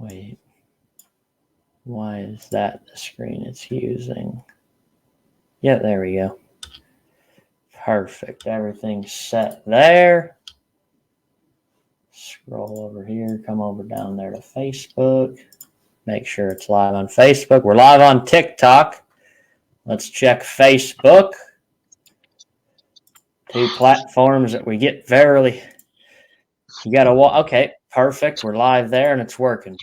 Wait. Why is that the screen it's using? Yeah, there we go. Perfect. Everything's set there. Scroll over here. Come over down there to Facebook. Make sure it's live on Facebook. We're live on TikTok. Let's check Facebook. Two platforms that we get verily. You got to walk. Okay, perfect. We're live there and it's working.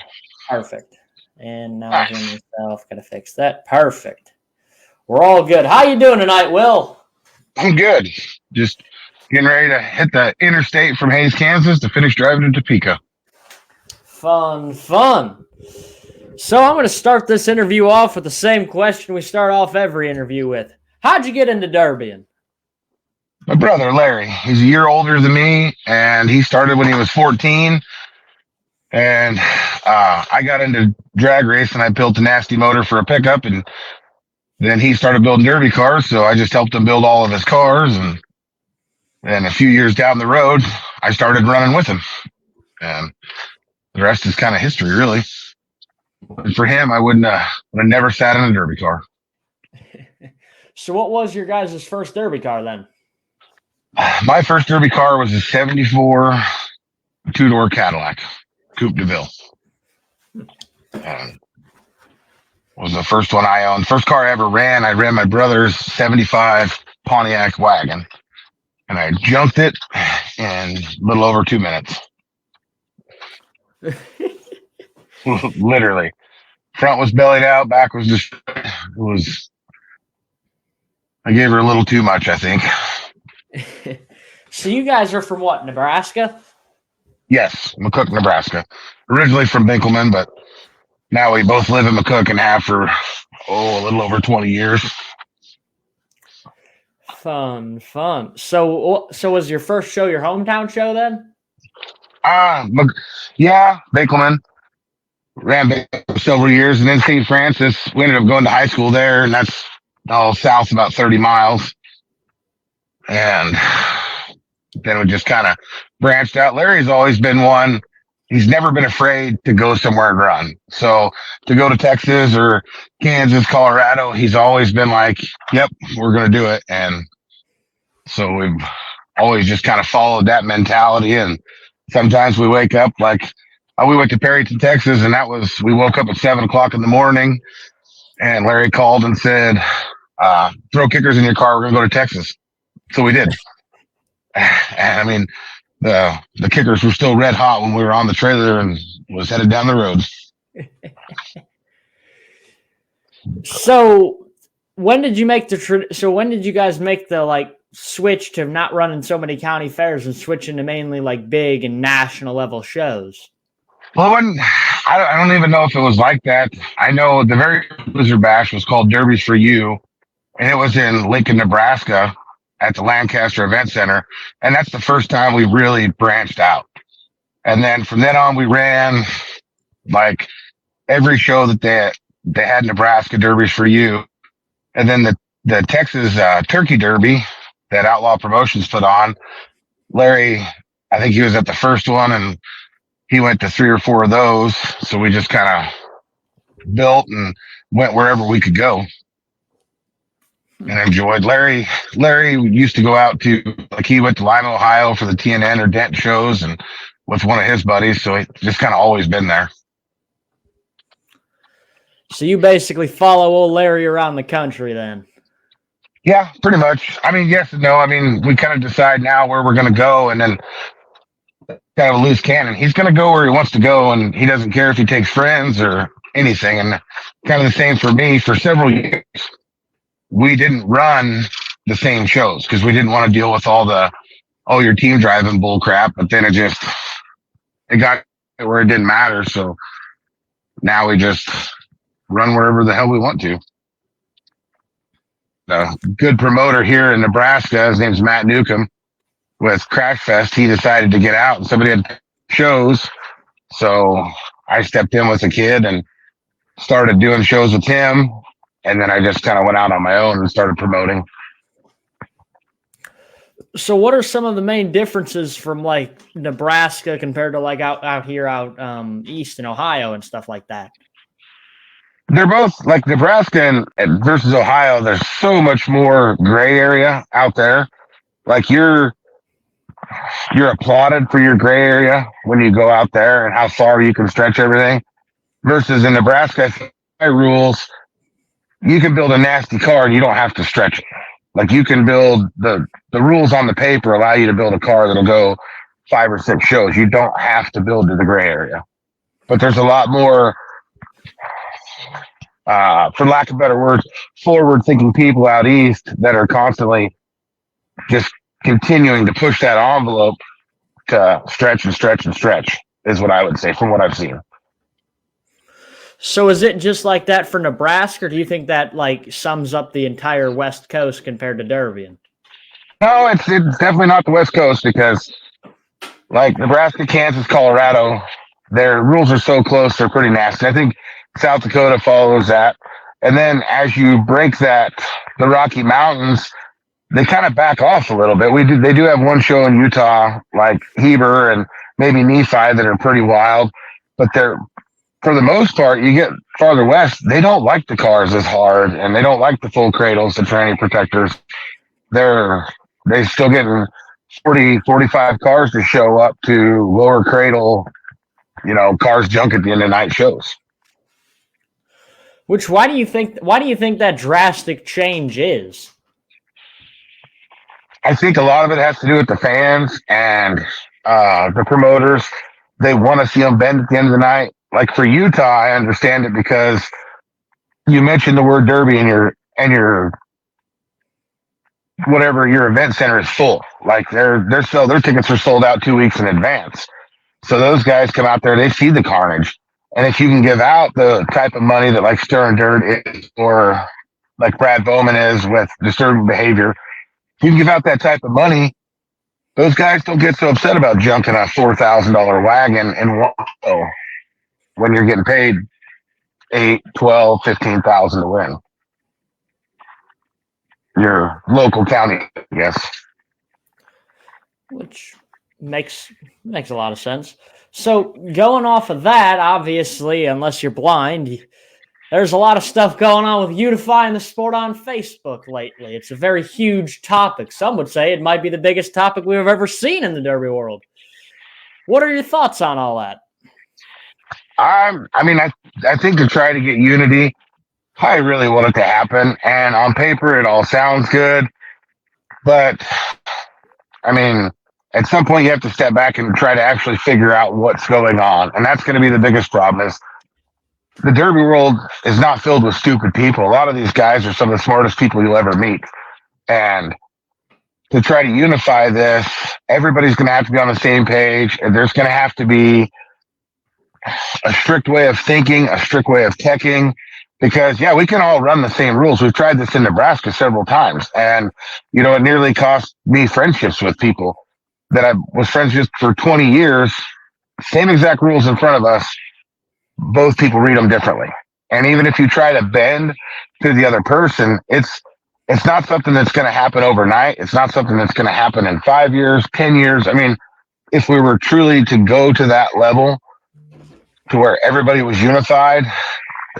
Perfect. And now hear myself. Got to fix that. Perfect. We're all good. How you doing tonight, Will? I'm good. Just getting ready to hit the interstate from Hays, Kansas to finish driving to Topeka. Fun. So I'm going to start this interview off with the same question we start off every interview with. How'd you get into derbying? My brother, Larry, he's a year older than me, and he started when he was 14. And I got into drag racing. I built a nasty motor for a pickup, and then he started building derby cars, so I just helped him build all of his cars. And then a few years down the road, I started running with him. And the rest is kind of history, really. And for him, I would have never sat in a derby car. So what was your guys' first derby car then? My first derby car was a 74 two-door Cadillac, Coupe de Ville. Was the first one I owned. First car I ever ran, I ran my brother's 75 Pontiac wagon. And I junked it in a little over 2 minutes. Literally. Front was bellied out, back was just, I gave her a little too much, I think. So you guys are from what, Nebraska? Yes, McCook, Nebraska. Originally from Binkelman, but now we both live in McCook and have for, a little over 20 years. Fun. So was your first show your hometown show then? Yeah, Binkelman. Ran Binkelman for several years, and then St. Francis. We ended up going to high school there, and that's all south about 30 miles. And then we just kind of branched out. Larry's always been one. He's never been afraid to go somewhere and run. So to go to Texas or Kansas, Colorado, he's always been like, yep, we're going to do it. And so we've always just kind of followed that mentality. And sometimes we wake up like, we went to Perryton, Texas, and we woke up at 7:00 in the morning, and Larry called and said, throw kickers in your car. We're going to go to Texas. So we did. And I mean, the kickers were still red hot when we were on the trailer and was headed down the road. So when did you guys make the switch to not running so many county fairs and switching to mainly big and national level shows? Well, I don't even know if it was like that. I know the very Blizzard Bash was called Derbies for You, and it was in Lincoln, Nebraska at the Lancaster Event Center. And that's the first time we really branched out. And then from then on, we ran every show that they had Nebraska Derbies for You. And then the Texas Turkey Derby that Outlaw Promotions put on, Larry, I think he was at the first one, and he went to 3 or 4 of those. So we just kind of built and went wherever we could go and enjoyed. Larry used to go out to, he went to Lima, Ohio for the TNN or Dent shows and with one of his buddies. So he just kind of always been there. So you basically follow old Larry around the country then? Yeah, pretty much. I mean, yes and no. I mean, we kind of decide now where we're going to go, and then kind of a loose cannon. He's going to go where he wants to go, and he doesn't care if he takes friends or anything. And kind of the same for me. For several years, we didn't run the same shows because we didn't want to deal with all the, your team driving bull crap. But then it got where it didn't matter. So now we just run wherever the hell we want to. A good promoter here in Nebraska, his name's Matt Newcomb, with Crash Fest, he decided to get out and somebody had shows. So I stepped in with a kid and started doing shows with him. And then I just kind of went out on my own and started promoting. So what are some of the main differences from like Nebraska compared to like out here out east in Ohio and stuff like that? They're both like Nebraska and versus Ohio. There's so much more gray area out there. Like you're applauded for your gray area when you go out there and how far you can stretch everything. Versus in Nebraska, by rules, you can build a nasty car and you don't have to stretch it. Like you can build the rules on the paper allow you to build a car that'll go 5 or 6 shows. You don't have to build to the gray area. But there's a lot more, for lack of better words, forward-thinking people out east that are constantly just continuing to push that envelope to stretch and stretch and stretch is what I would say from what I've seen. So is it just like that for Nebraska, or do you think that like sums up the entire West Coast compared to Derby? No, it's definitely not the West Coast because like Nebraska, Kansas, Colorado, their rules are so close, they're pretty nasty. I think South Dakota follows that. And then as you break the Rocky Mountains, they kind of back off a little bit. They do have one show in Utah, like Heber and maybe Nephi, that are pretty wild, but they're, for the most part, you get farther west, they don't like the cars as hard and they don't like the full cradles, the tranny protectors. They still getting 40, 45 cars to show up to lower cradle, cars junk at the end of night shows. Why do you think that drastic change is? I think a lot of it has to do with the fans and the promoters. They want to see them bend at the end of the night. Like for Utah, I understand it because you mentioned the word Derby and your whatever your event center is full. Like their tickets are sold out 2 weeks in advance. So those guys come out there, they see the carnage. And if you can give out the type of money that like Stir and Dirt is, or like Brad Bowman is with disturbing behavior, you can give out that type of money. Those guys don't get so upset about junking a $4,000 wagon and when you're getting paid $8,000, $12,000, $15,000 to win. Your local county, I guess. Which makes a lot of sense. So going off of that, obviously, unless you're blind, there's a lot of stuff going on with unifying the sport on Facebook lately. It's a very huge topic. Some would say it might be the biggest topic we've ever seen in the Derby world. What are your thoughts on all that? I think to try to get unity, I really want it to happen. And on paper, it all sounds good. But, at some point, you have to step back and try to actually figure out what's going on. And that's going to be the biggest problem is the Derby world is not filled with stupid people. A lot of these guys are some of the smartest people you'll ever meet. And to try to unify this, everybody's going to have to be on the same page. And there's going to have to be a strict way of thinking, a strict way of teching, because we can all run the same rules. We've tried this in Nebraska several times, and it nearly cost me friendships with people that I was friends with for 20 years. Same exact rules in front of us. Both people read them differently, and even if you try to bend to the other person, it's not something that's going to happen overnight. It's not something that's going to happen in 5 years, 10 years. If we were truly to go to that level, to where everybody was unified,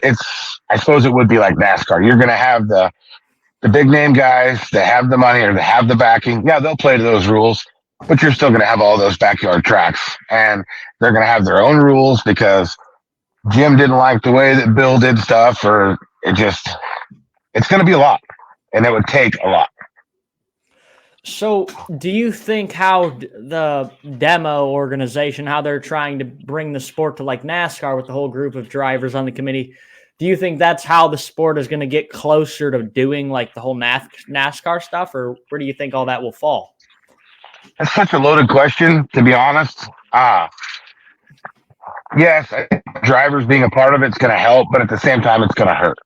I suppose it would be like NASCAR. You're going to have the big name guys that have the money or that have the backing. Yeah, they'll play to those rules, but you're still going to have all those backyard tracks, and they're going to have their own rules because Jim didn't like the way that Bill did stuff, or it's going to be a lot, and it would take a lot. So do you think how the D.E.M.O organization, how they're trying to bring the sport to like NASCAR with the whole group of drivers on the committee, do you think that's how the sport is going to get closer to doing like the whole NASCAR stuff, or where do you think all that will fall? That's such a loaded question, to be honest. Yes, I think drivers being a part of it's going to help, but at the same time, it's going to hurt.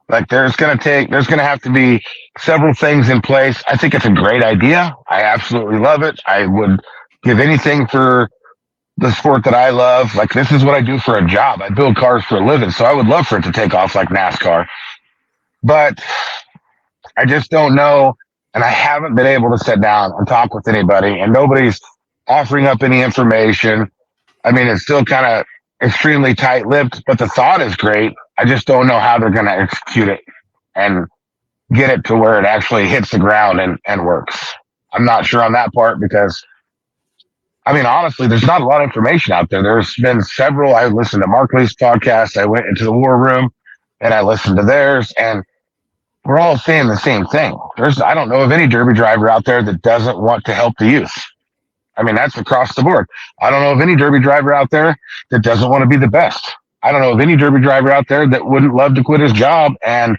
Like there's going to have to be several things in place. I think it's a great idea. I absolutely love it. I would give anything for the sport that I love. Like this is what I do for a job. I build cars for a living. So I would love for it to take off like NASCAR, but I just don't know And I haven't been able to sit down and talk with anybody, and nobody's offering up any information. I mean, it's still kind of extremely tight-lipped, but the thought is great. I just don't know how they're going to execute it and get it to where it actually hits the ground and works. I'm not sure on that part because, I mean, honestly, there's not a lot of information out there. There's been several. I listened to Mark Lee's podcast. I went into the war room and I listened to theirs, and we're all saying the same thing. I don't know of any derby driver out there that doesn't want to help the youth. I mean, that's across the board. I don't know of any derby driver out there that doesn't want to be the best. I don't know of any derby driver out there that wouldn't love to quit his job and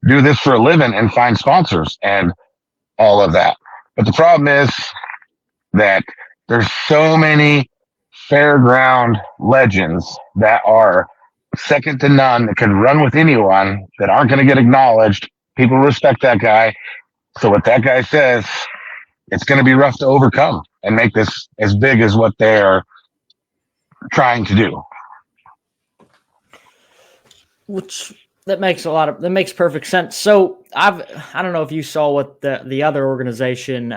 do this for a living and find sponsors and all of that. But the problem is that there's so many fairground legends that are second to none that can run with anyone that aren't going to get acknowledged. People respect that guy. So what that guy says, it's going to be rough to overcome and make this as big as what they're trying to do. Which that makes perfect sense. So I don't know if you saw what the other organization,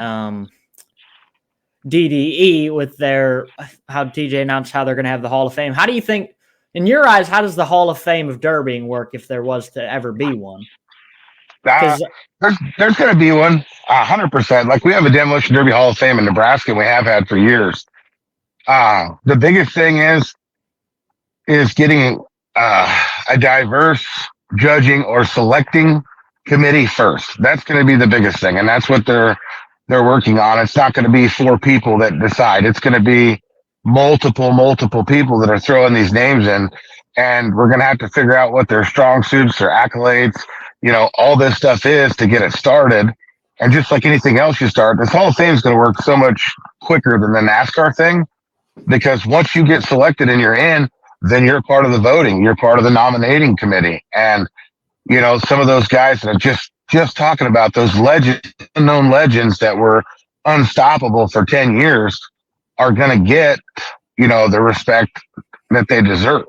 D.D.E, with how TJ announced how they're going to have the Hall of Fame. How do you think, in your eyes, how does the Hall of Fame of derbying work if there was to ever be one? There's going to be one, 100%. Like, we have a Demolition Derby Hall of Fame in Nebraska, and we have had for years. The biggest thing is getting a diverse judging or selecting committee first. That's going to be the biggest thing, and that's what they're working on. It's not going to be 4 people that decide. It's going to be multiple people that are throwing these names in, and we're going to have to figure out what their strong suits, their accolades, all this stuff is to get it started. And just like anything else you start, this Hall of Fame is going to work so much quicker than the NASCAR thing, because once you get selected and you're in, then you're part of the voting. You're part of the nominating committee. And, some of those guys that are just talking about those unknown legends that were unstoppable for 10 years are going to get, the respect that they deserve.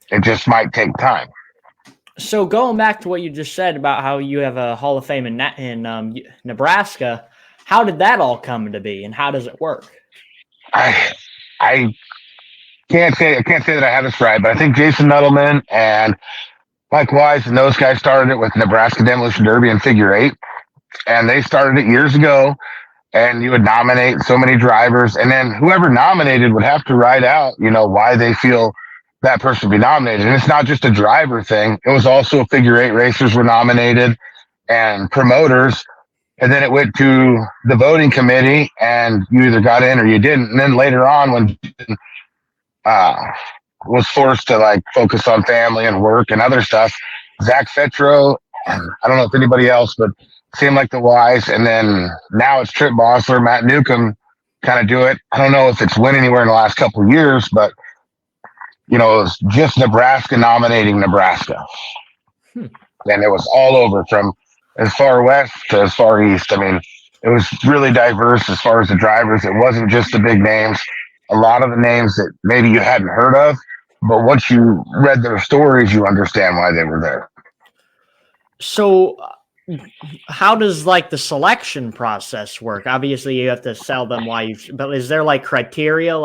It just might take time. So going back to what you just said about how you have a Hall of Fame in Nebraska, how did that all come to be, and how does it work? I can't say that I have this right, but I think Jason Nuttleman and Mike Wise and those guys started it with Nebraska Demolition Derby and Figure 8, and they started it years ago. And you would nominate so many drivers, and then whoever nominated would have to write out, why they feel that person would be nominated. And it's not just a driver thing. It was also Figure 8 racers were nominated and promoters. And then it went to the voting committee, and you either got in or you didn't. And then later on, when was forced to focus on family and work and other stuff, Zach Fetro, I don't know if anybody else, but seemed like the Wise, and then now it's Trip Bosler, Matt Newcomb kind of do it. I don't know if it's went anywhere in the last couple of years, but it was just Nebraska nominating Nebraska. And it was all over from as far west to as far east. I mean, it was really diverse as far as the drivers. It wasn't just the big names. A lot of the names that maybe you hadn't heard of, but once you read their stories, you understand why they were there. So how does the selection process work? Obviously you have to sell them but is there criteria?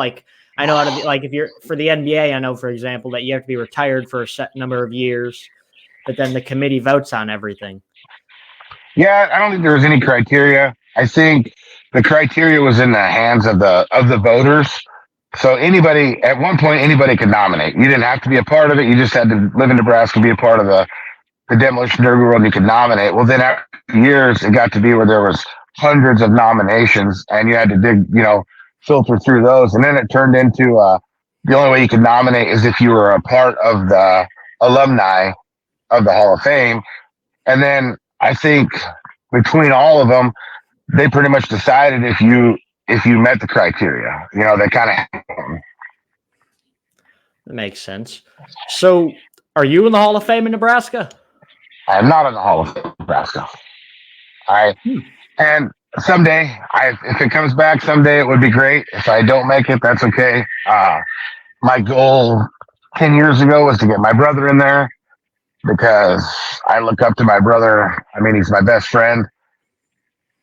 I know how to be, if you're for the NBA, I know, for example, that you have to be retired for a set number of years, but then the committee votes on everything. Yeah, I don't think there was any criteria. I think the criteria was in the hands of the voters. So at one point, anybody could nominate. You didn't have to be a part of it. You just had to live in Nebraska, be a part of the Demolition Derby world, and you could nominate. Well, then after years, it got to be where there was hundreds of nominations, and you had to dig, filter through those. And then it turned into the only way you could nominate is if you were a part of the alumni of the Hall of Fame. And then I think between all of them, they pretty much decided if you met the criteria. They kind of. That makes sense. So, are you in the Hall of Fame in Nebraska? I'm not in the Hall of Fame in Nebraska. And someday, if it comes back someday, it would be great. If I don't make it, that's okay. My goal 10 years ago was to get my brother in there. because I look up to my brother. I mean, he's my best friend.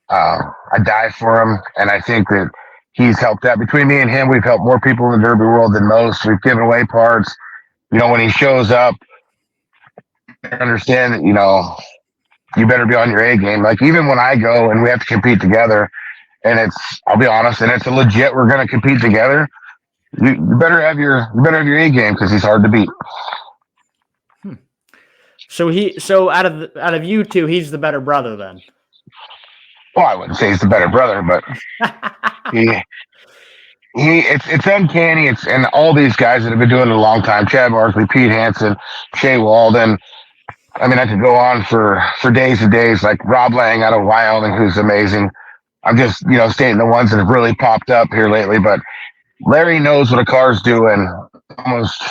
I die for him, and I think that he's helped out. Between me and him, we've helped more people in the derby world than most. We've given away parts. When he shows up, understand that, you better be on your A game. Like, even when I go and we have to compete together, and I'll be honest, and it's a legit, we're going to compete together. You better have your A game, because he's hard to beat. So out of you two, he's the better brother then. Well, I wouldn't say he's the better brother, but it's uncanny. And all these guys that have been doing it a long time: Chad Barkley, Pete Hansen, Shea Walden. I mean, I could go on for days and days. Like Rob Lang out of Wyoming, who's amazing. I'm just stating the ones that have really popped up here lately. But Larry knows what a car's doing. Almost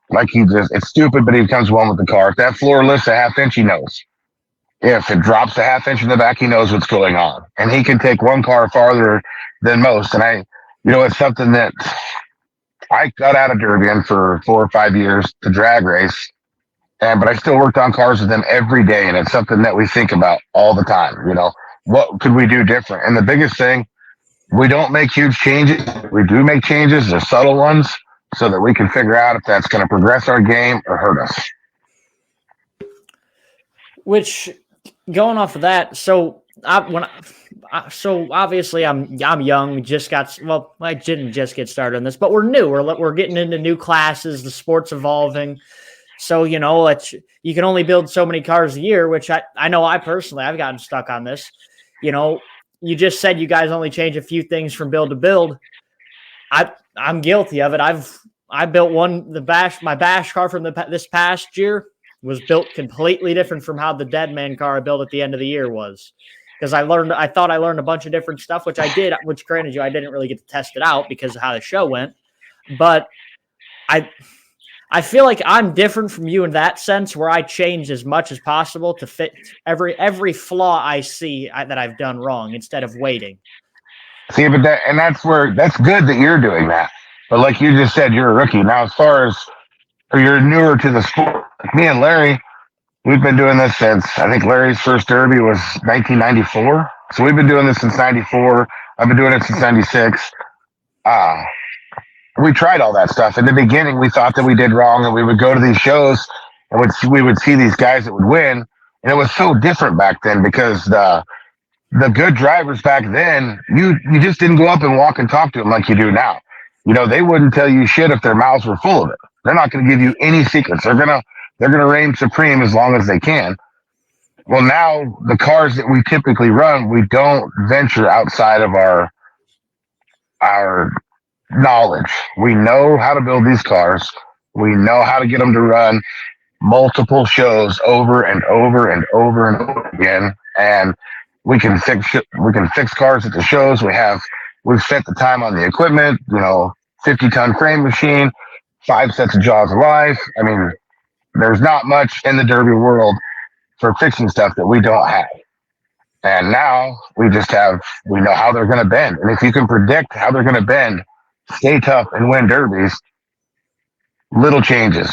like it's stupid, but he becomes one with the car. If that floor lifts a half inch, he knows. If it drops a half inch in the back, he knows what's going on. And he can take one car farther than most. And it's something that I got out of Derbian for 4 or 5 years to drag race. But I still worked on cars with them every day. And it's something that we think about all the time. What could we do different? And the biggest thing, we don't make huge changes. We do make changes, the subtle ones, so that we can figure out if that's going to progress our game or hurt us. Which, going off of that, so obviously I'm young. I didn't just get started on this, but we're new. We're getting into new classes. The sport's evolving. So, you can only build so many cars a year, which I know I've gotten stuck on this. You just said you guys only change a few things from build to build. I'm guilty of it. I built my bash car from this past year was built completely different from how the Dead Man car I built at the end of the year was. Because I thought I learned a bunch of different stuff, which I did, which granted I didn't really get to test it out because of how the show went. But I feel like I'm different from you in that sense, where I change as much as possible to fit every flaw I see that I've done wrong instead of waiting. See, but that's good that you're doing that. But like you just said, you're a rookie. Now, you're newer to the sport. Me and Larry, we've been doing this since, I think Larry's first Derby was 1994. So we've been doing this since 94. I've been doing it since 96. We tried all that stuff. In the beginning, we thought that we did wrong, and we would go to these shows and we would see these guys that would win. And it was so different back then, because the good drivers back then, you just didn't go up and walk and talk to them like you do now. They wouldn't tell you shit if their mouths were full of it. They're not going to give you any secrets. They're gonna reign supreme as long as they can. Well, now the cars that we typically run, we don't venture outside of our knowledge. We know how to build these cars. We know how to get them to run multiple shows over and over and over and over again. And we can fix cars at the shows. We've spent the time on the equipment, 50-ton frame machine, 5 sets of jaws of life. I mean, there's not much in the derby world for fixing stuff that we don't have. And now we know how they're going to bend. And if you can predict how they're going to bend, stay tough, and win derbies, little changes.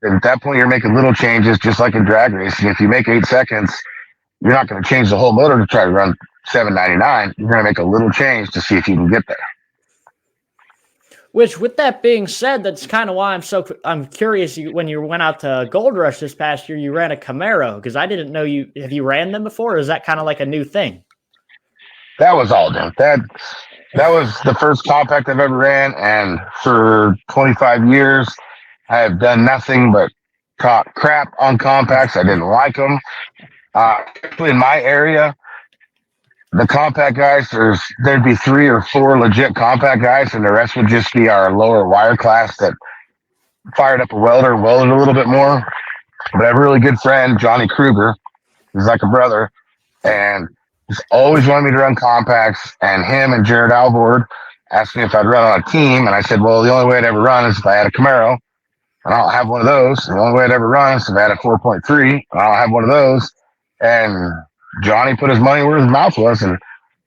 At that point, you're making little changes, just like in drag racing. If you make 8 seconds, you're not going to change the whole motor to try to run 799. You're going to make a little change to see if you can get there. Which, with that being said, that's kind of why I'm curious. When you went out to Gold Rush this past year, you ran a Camaro, because I didn't know have you ran them before, or is that kind of like a new thing? That was all new. That was the first compact I've ever ran, and for 25 years, I have done nothing but talk crap on compacts. I didn't like them. Especially in my area, the compact guys, there'd be 3 or 4 legit compact guys, and the rest would just be our lower wire class that fired up a welded a little bit more. But I have a really good friend, Johnny Kruger. He's like a brother, and he's always wanted me to run compacts. And him and Jared Alvord asked me if I'd run on a team, and I said, well, the only way I'd ever run is if I had a Camaro. And I don't have one of those. The only way I'd ever run is if I had a 4.3, and I don't have one of those. And Johnny put his money where his mouth was and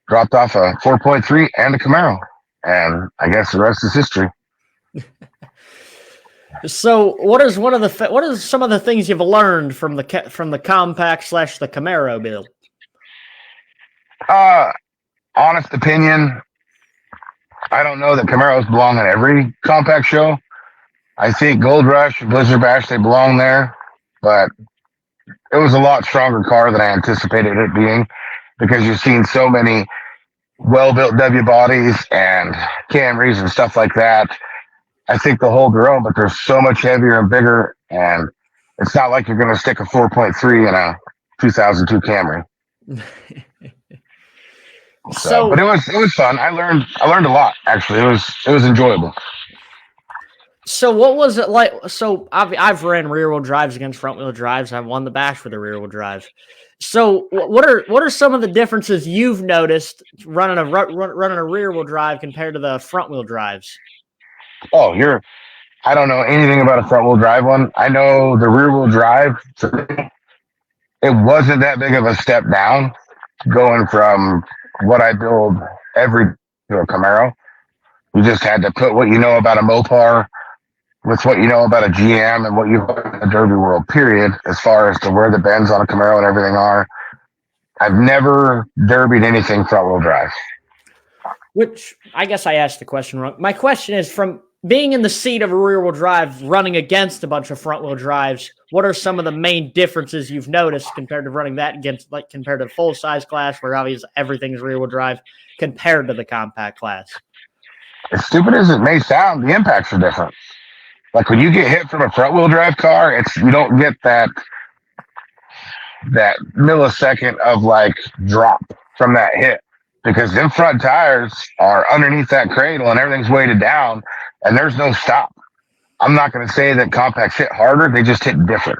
dropped off a 4.3 and a Camaro. And I guess the rest is history. So, what is some of the things you've learned from the compact / the Camaro build? Honest opinion, I don't know that Camaros belong in every compact show. I think Gold Rush and Blizzard Bash, they belong there, but it was a lot stronger car than I anticipated it being because you've seen so many well-built W bodies and Camrys and stuff like that. I think they'll hold their own, but they're so much heavier and bigger, and it's not like you're going to stick a 4.3 in a 2002 Camry. But it was fun. I learned a lot. Actually, it was enjoyable. So what was it like? So I've ran rear wheel drives against front wheel drives. I've won the bash with a rear wheel drive. So what are some of the differences you've noticed running a rear wheel drive compared to the front wheel drives? Oh, I don't know anything about a front wheel drive one. I know the rear wheel drive. It wasn't that big of a step down going from what I build every to a Camaro. You just had to put what you know about a Mopar with what you know about a GM and what you know in the Derby world, period, as far as to where the bends on a Camaro and everything are. I've never derbied anything front wheel drive. Which I guess I asked the question wrong. My question is, from being in the seat of a rear wheel drive running against a bunch of front wheel drives, what are some of the main differences you've noticed compared to running that against, like, compared to full size class where obviously everything's rear wheel drive compared to the compact class? As stupid as it may sound, the impacts are different. Like when you get hit from a front wheel drive car, you don't get that millisecond of like drop from that hit because them front tires are underneath that cradle and everything's weighted down and there's no stop. I'm not going to say that compacts hit harder. They just hit different.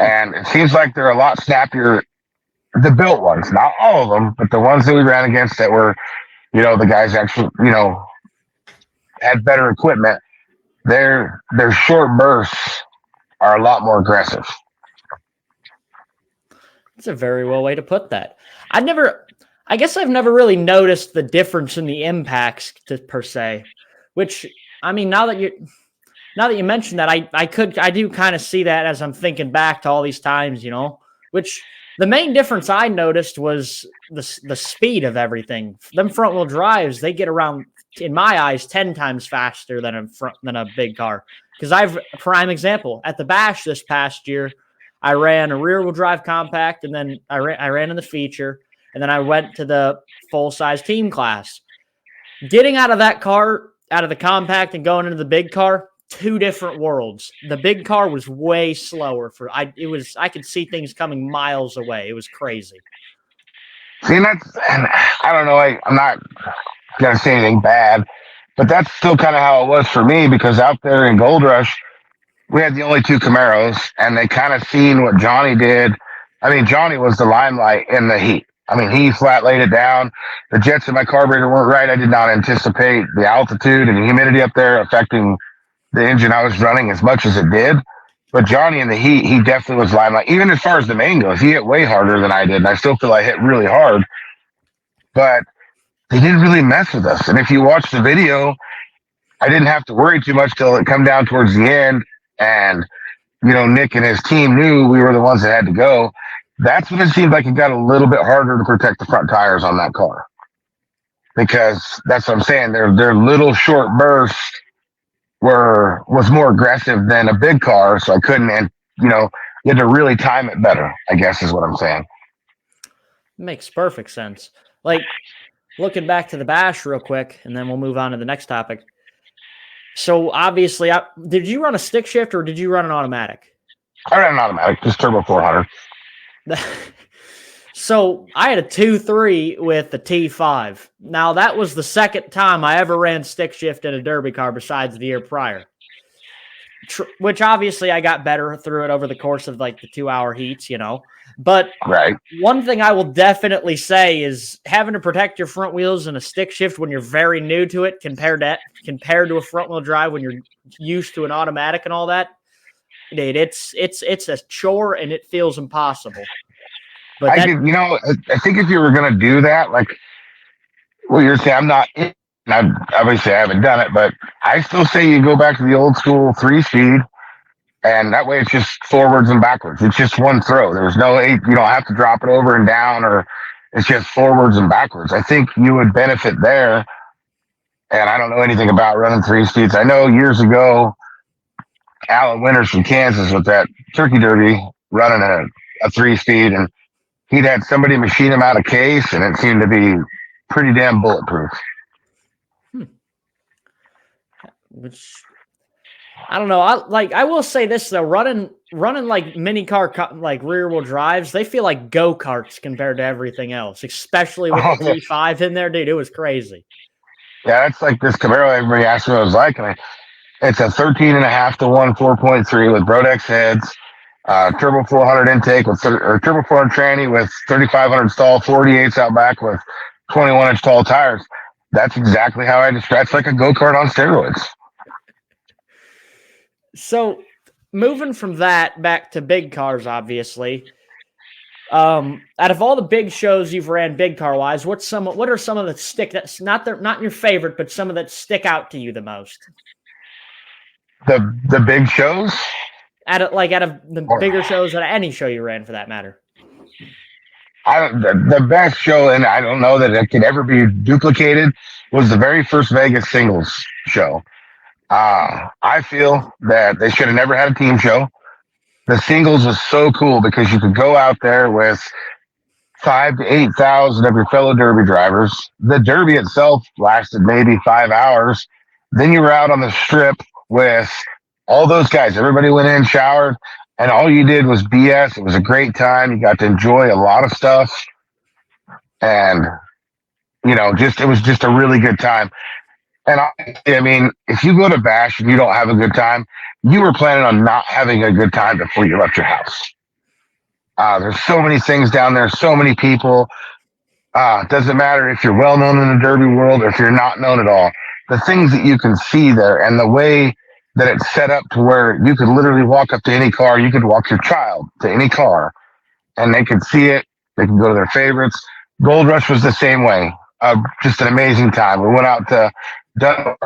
And it seems like they're a lot snappier. The built ones, not all of them, but the ones that we ran against that were, the guys actually, had better equipment. Their short bursts are a lot more aggressive. That's a very well way to put that. I guess I've never really noticed the difference in the impacts per se, which, I mean, now that you mentioned that, I do kind of see that as I'm thinking back to all these times, which the main difference I noticed was the speed of everything. Them front wheel drives, they get around, in my eyes, 10 times faster than a big car. Because prime example, at the bash this past year, I ran a rear wheel drive compact, and then I ran in the feature, and then I went to the full size team class. Getting out of that car, out of the compact and going into the big car, two different worlds. The big car was way slower. I could see things coming miles away. It was crazy. See, and I don't know. I'm not gonna say anything bad, but that's still kind of how it was for me because out there in Gold Rush, we had the only two Camaros, and they kind of seen what Johnny did. I mean, Johnny was the limelight in the heat. I mean, he flat laid it down. The jets in my carburetor weren't right. I did not anticipate the altitude and the humidity up there affecting the engine I was running as much as it did. But Johnny in the heat, he definitely was limelight. Even as far as the main goes, he hit way harder than I did, and I still feel I hit really hard. But they didn't really mess with us. And if you watch the video, I didn't have to worry too much till it come down towards the end. And, Nick and his team knew we were the ones that had to go. That's when it seemed like it got a little bit harder to protect the front tires on that car. Because that's what I'm saying. Their little short bursts was more aggressive than a big car. So I couldn't, and, you had to really time it better, I guess is what I'm saying. Makes perfect sense. Like, looking back to the bash real quick, and then we'll move on to the next topic. So obviously, did you run a stick shift or did you run an automatic? I ran an automatic, just turbo 400. So I had a 2.3 with the T5. Now that was the second time I ever ran stick shift in a derby car besides the year prior. Which obviously I got better through it over the course of like the 2-hour heats, But right. One thing I will definitely say is having to protect your front wheels in a stick shift when you're very new to it compared to a front wheel drive when you're used to an automatic and all that. Dude, it's a chore and it feels impossible. But I think if you were going to do that, like what you're saying, I'm not Obviously I haven't done it, but I still say you go back to the old school 3-speed, and that way it's just forwards and backwards. It's just one throw. There's no eight. You don't have to drop it over and down, or it's just forwards and backwards. I think you would benefit there. And I don't know anything about running 3-speeds. I know years ago, Alan Winters from Kansas with that turkey derby running a 3-speed, and he'd had somebody machine him out of case, and it seemed to be pretty damn bulletproof. Which I don't know. I will say this though, running like mini car like rear wheel drives, they feel like go karts compared to everything else, especially with the V5 in there, dude. It was crazy. Yeah, it's like this Camaro. Everybody asked me what it was like, and it's a 13.5 to 1 4.3 with Brodex heads, turbo 400 intake with turbo 400 tranny with 3,500 stall, 48s out back with 21-inch tall tires. That's exactly how I describe. It's like a go kart on steroids. So, moving from that back to big cars, obviously. Out of all the big shows you've ran, big car wise, what are some of the that's not your favorite, but some of that stick out to you the most? The big shows? Out of the bigger shows, out of any show you ran for that matter. The best show, and I don't know that it could ever be duplicated, was the very first Vegas singles show. I feel that they should have never had a team show. The singles was so cool because you could go out there with 5,000 to 8,000 of your fellow derby drivers. The derby itself lasted maybe 5 hours. Then you were out on the strip with all those guys. Everybody went in, showered, and all you did was BS. It was a great time. You got to enjoy a lot of stuff. And, it was just a really good time. And I mean, if you go to Bash and you don't have a good time, you were planning on not having a good time before you left your house. There's so many things down there, so many people. It doesn't matter if you're well known in the derby world or if you're not known at all. The things that you can see there and the way that it's set up to where you could literally walk up to any car, you could walk your child to any car, and they could see it. They can go to their favorites. Gold Rush was the same way. Just an amazing time. We went out to Dunbar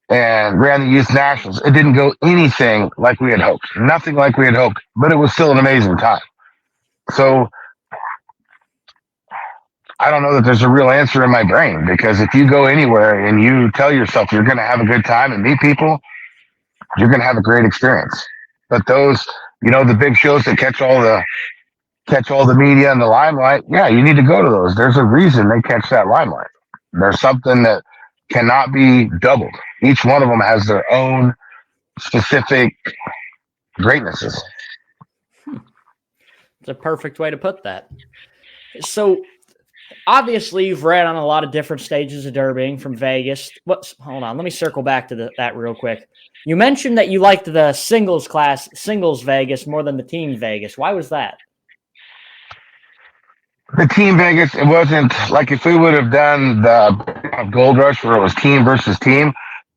and ran the Youth Nationals. It didn't go anything like we had hoped. Nothing like we had hoped, but it was still an amazing time. So I don't know that there's a real answer in my brain, because if you go anywhere and you tell yourself you're going to have a good time and meet people, you're going to have a great experience. But those, the big shows that catch all the media and the limelight, yeah, you need to go to those. There's a reason they catch that limelight. There's something that cannot be doubled. Each one of them has their own specific greatnesses. It's a perfect way to put that. So, obviously, you've ran on a lot of different stages of derbying from Vegas. Hold on, let me circle back to that real quick. You mentioned that you liked the singles Vegas more than the team Vegas. Why was that? The team Vegas, it wasn't like if we would have done the Gold Rush where it was team versus team,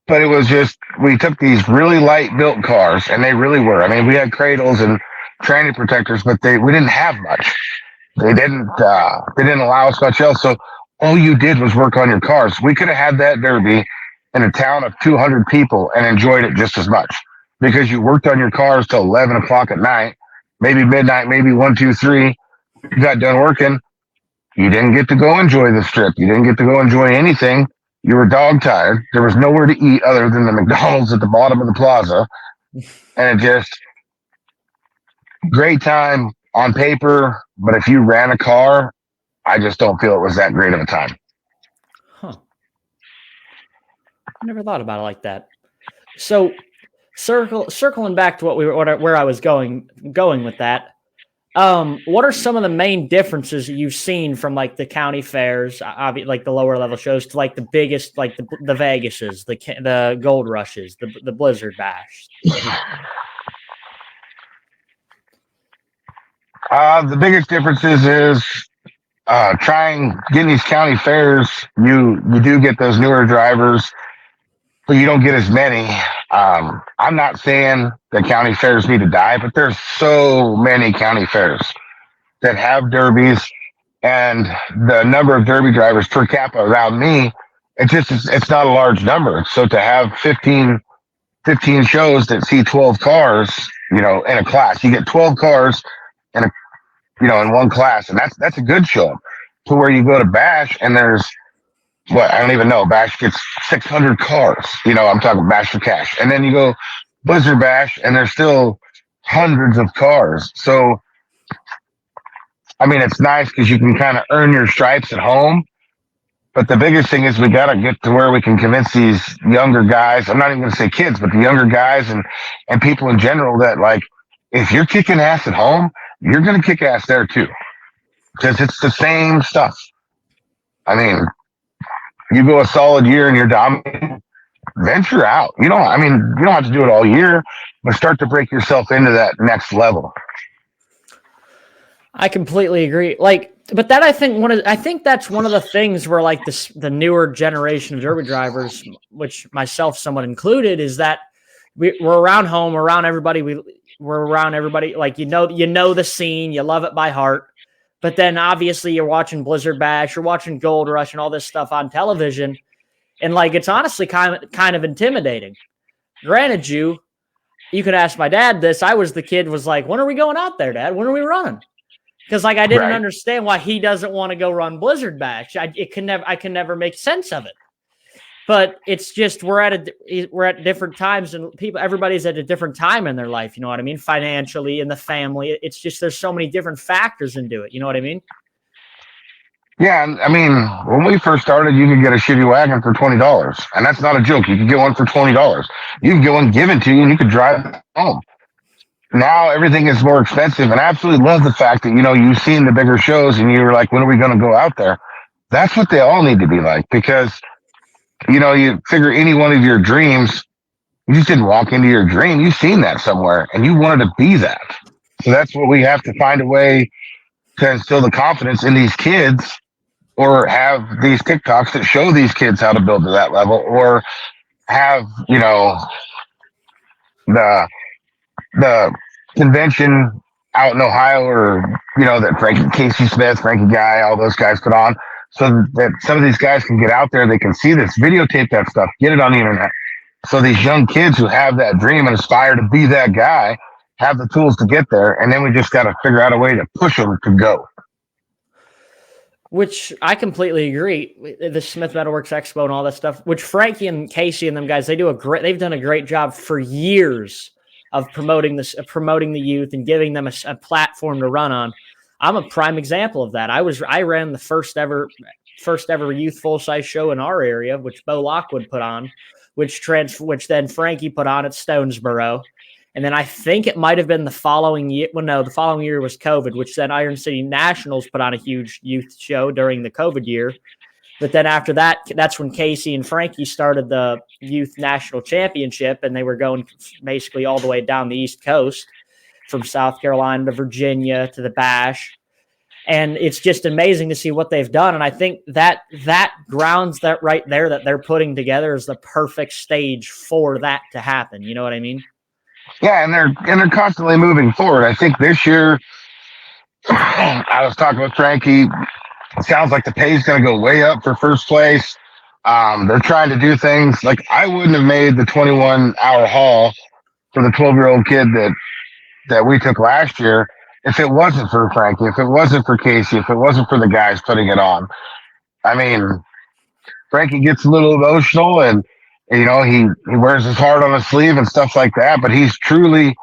but it was just, we took these really light built cars, and they really were. I mean, we had cradles and tranny protectors, but we didn't have much. They didn't allow us much else. So all you did was work on your cars. We could have had that derby in a town of 200 people and enjoyed it just as much, because you worked on your cars till 11 o'clock at night, maybe midnight, maybe 1, 2, 3. You got done working. You didn't get to go enjoy the strip. You didn't get to go enjoy anything. You were dog tired. There was nowhere to eat other than the McDonald's at the bottom of the plaza. And it just, great time on paper. But if you ran a car, I just don't feel it was that great of a time. Huh. I never thought about it like that. So circling back to where I was going with that. What are some of the main differences that you've seen from like the county fairs, like the lower level shows, to like the biggest, like the Vegases, the Gold Rushes, the Blizzard Bash? The biggest differences is getting these county fairs. You do get those newer drivers, but you don't get as many. I'm not saying that county fairs need to die, but there's so many county fairs that have derbies, and the number of derby drivers per capita around me it's not a large number. So to have 15 shows that see 12 cars, in a class, you get 12 cars in in one class, and that's a good show. To where you go to Bash and there's what, I don't even know. Bash gets 600 cars. I'm talking Bash for Cash. And then you go Blizzard Bash and there's still hundreds of cars. So, I mean, it's nice because you can kind of earn your stripes at home. But the biggest thing is we got to get to where we can convince these younger guys. I'm not even going to say kids, but the younger guys and people in general that, like, if you're kicking ass at home, you're going to kick ass there too. Because it's the same stuff. I mean, you go a solid year and you're dominating, venture out. You don't have to do it all year, but start to break yourself into that next level. I completely agree. But that I think that's one of the things where, like, the newer generation of derby drivers, which myself somewhat included, is that we're around home, we're around everybody. We're around everybody. Like, you know the scene, you love it by heart. But then obviously you're watching Blizzard Bash, you're watching Gold Rush and all this stuff on television. And, like, it's honestly kind of intimidating. Granted, you could ask my dad this. I was the kid was like, when are we going out there, Dad? When are we running? Because, like, I didn't understand why he doesn't want to go run Blizzard Bash. I can never make sense of it. But it's just we're at different times, and everybody's at a different time in their life. You know what I mean? Financially, in the family, it's just there's so many different factors into it. You know what I mean? Yeah, I mean, when we first started, you could get a shitty wagon for $20, and that's not a joke. You could get one for $20. You could get one given to you, and you could drive home. Now everything is more expensive, and I absolutely love the fact that you've seen the bigger shows, and you're like, when are we going to go out there? That's what they all need to be like, because you figure any one of your dreams, you just didn't walk into your dream. You've seen that somewhere, and you wanted to be that. So that's what we have to find a way to instill the confidence in these kids, or have these TikToks that show these kids how to build to that level, or have, the convention out in Ohio, or, that Casey Smith, Frankie Guy, all those guys put on, so that some of these guys can get out there, they can see this, videotape that stuff, get it on the internet. So these young kids who have that dream and aspire to be that guy have the tools to get there. And then we just got to figure out a way to push them to go. Which I completely agree. The Smith Metalworks Expo and all that stuff, which Frankie and Casey and them guys, they've done a great job for years of promoting the youth and giving them a platform to run on. I'm a prime example of that. I ran the first ever youth full size show in our area, which Bo Lockwood put on, which then Frankie put on at Stonesboro. And then I think it might have been the following year. Well, no, the following year was COVID, which then Iron City Nationals put on a huge youth show during the COVID year. But then after that, that's when Casey and Frankie started the Youth National Championship, and they were going basically all the way down the East Coast, from South Carolina to Virginia to the Bash. And it's just amazing to see what they've done. And I think that grounds that right there that they're putting together is the perfect stage for that to happen. You know what I mean? Yeah, and they're constantly moving forward. I think this year, I was talking with Frankie. It sounds like the pay is going to go way up for first place. They're trying to do things like I wouldn't have made the 21-hour haul for the 12-year-old kid that we took last year if it wasn't for Frankie, if it wasn't for Casey, if it wasn't for the guys putting it on. I mean, Frankie gets a little emotional, and he wears his heart on his sleeve and stuff like that. But he's truly,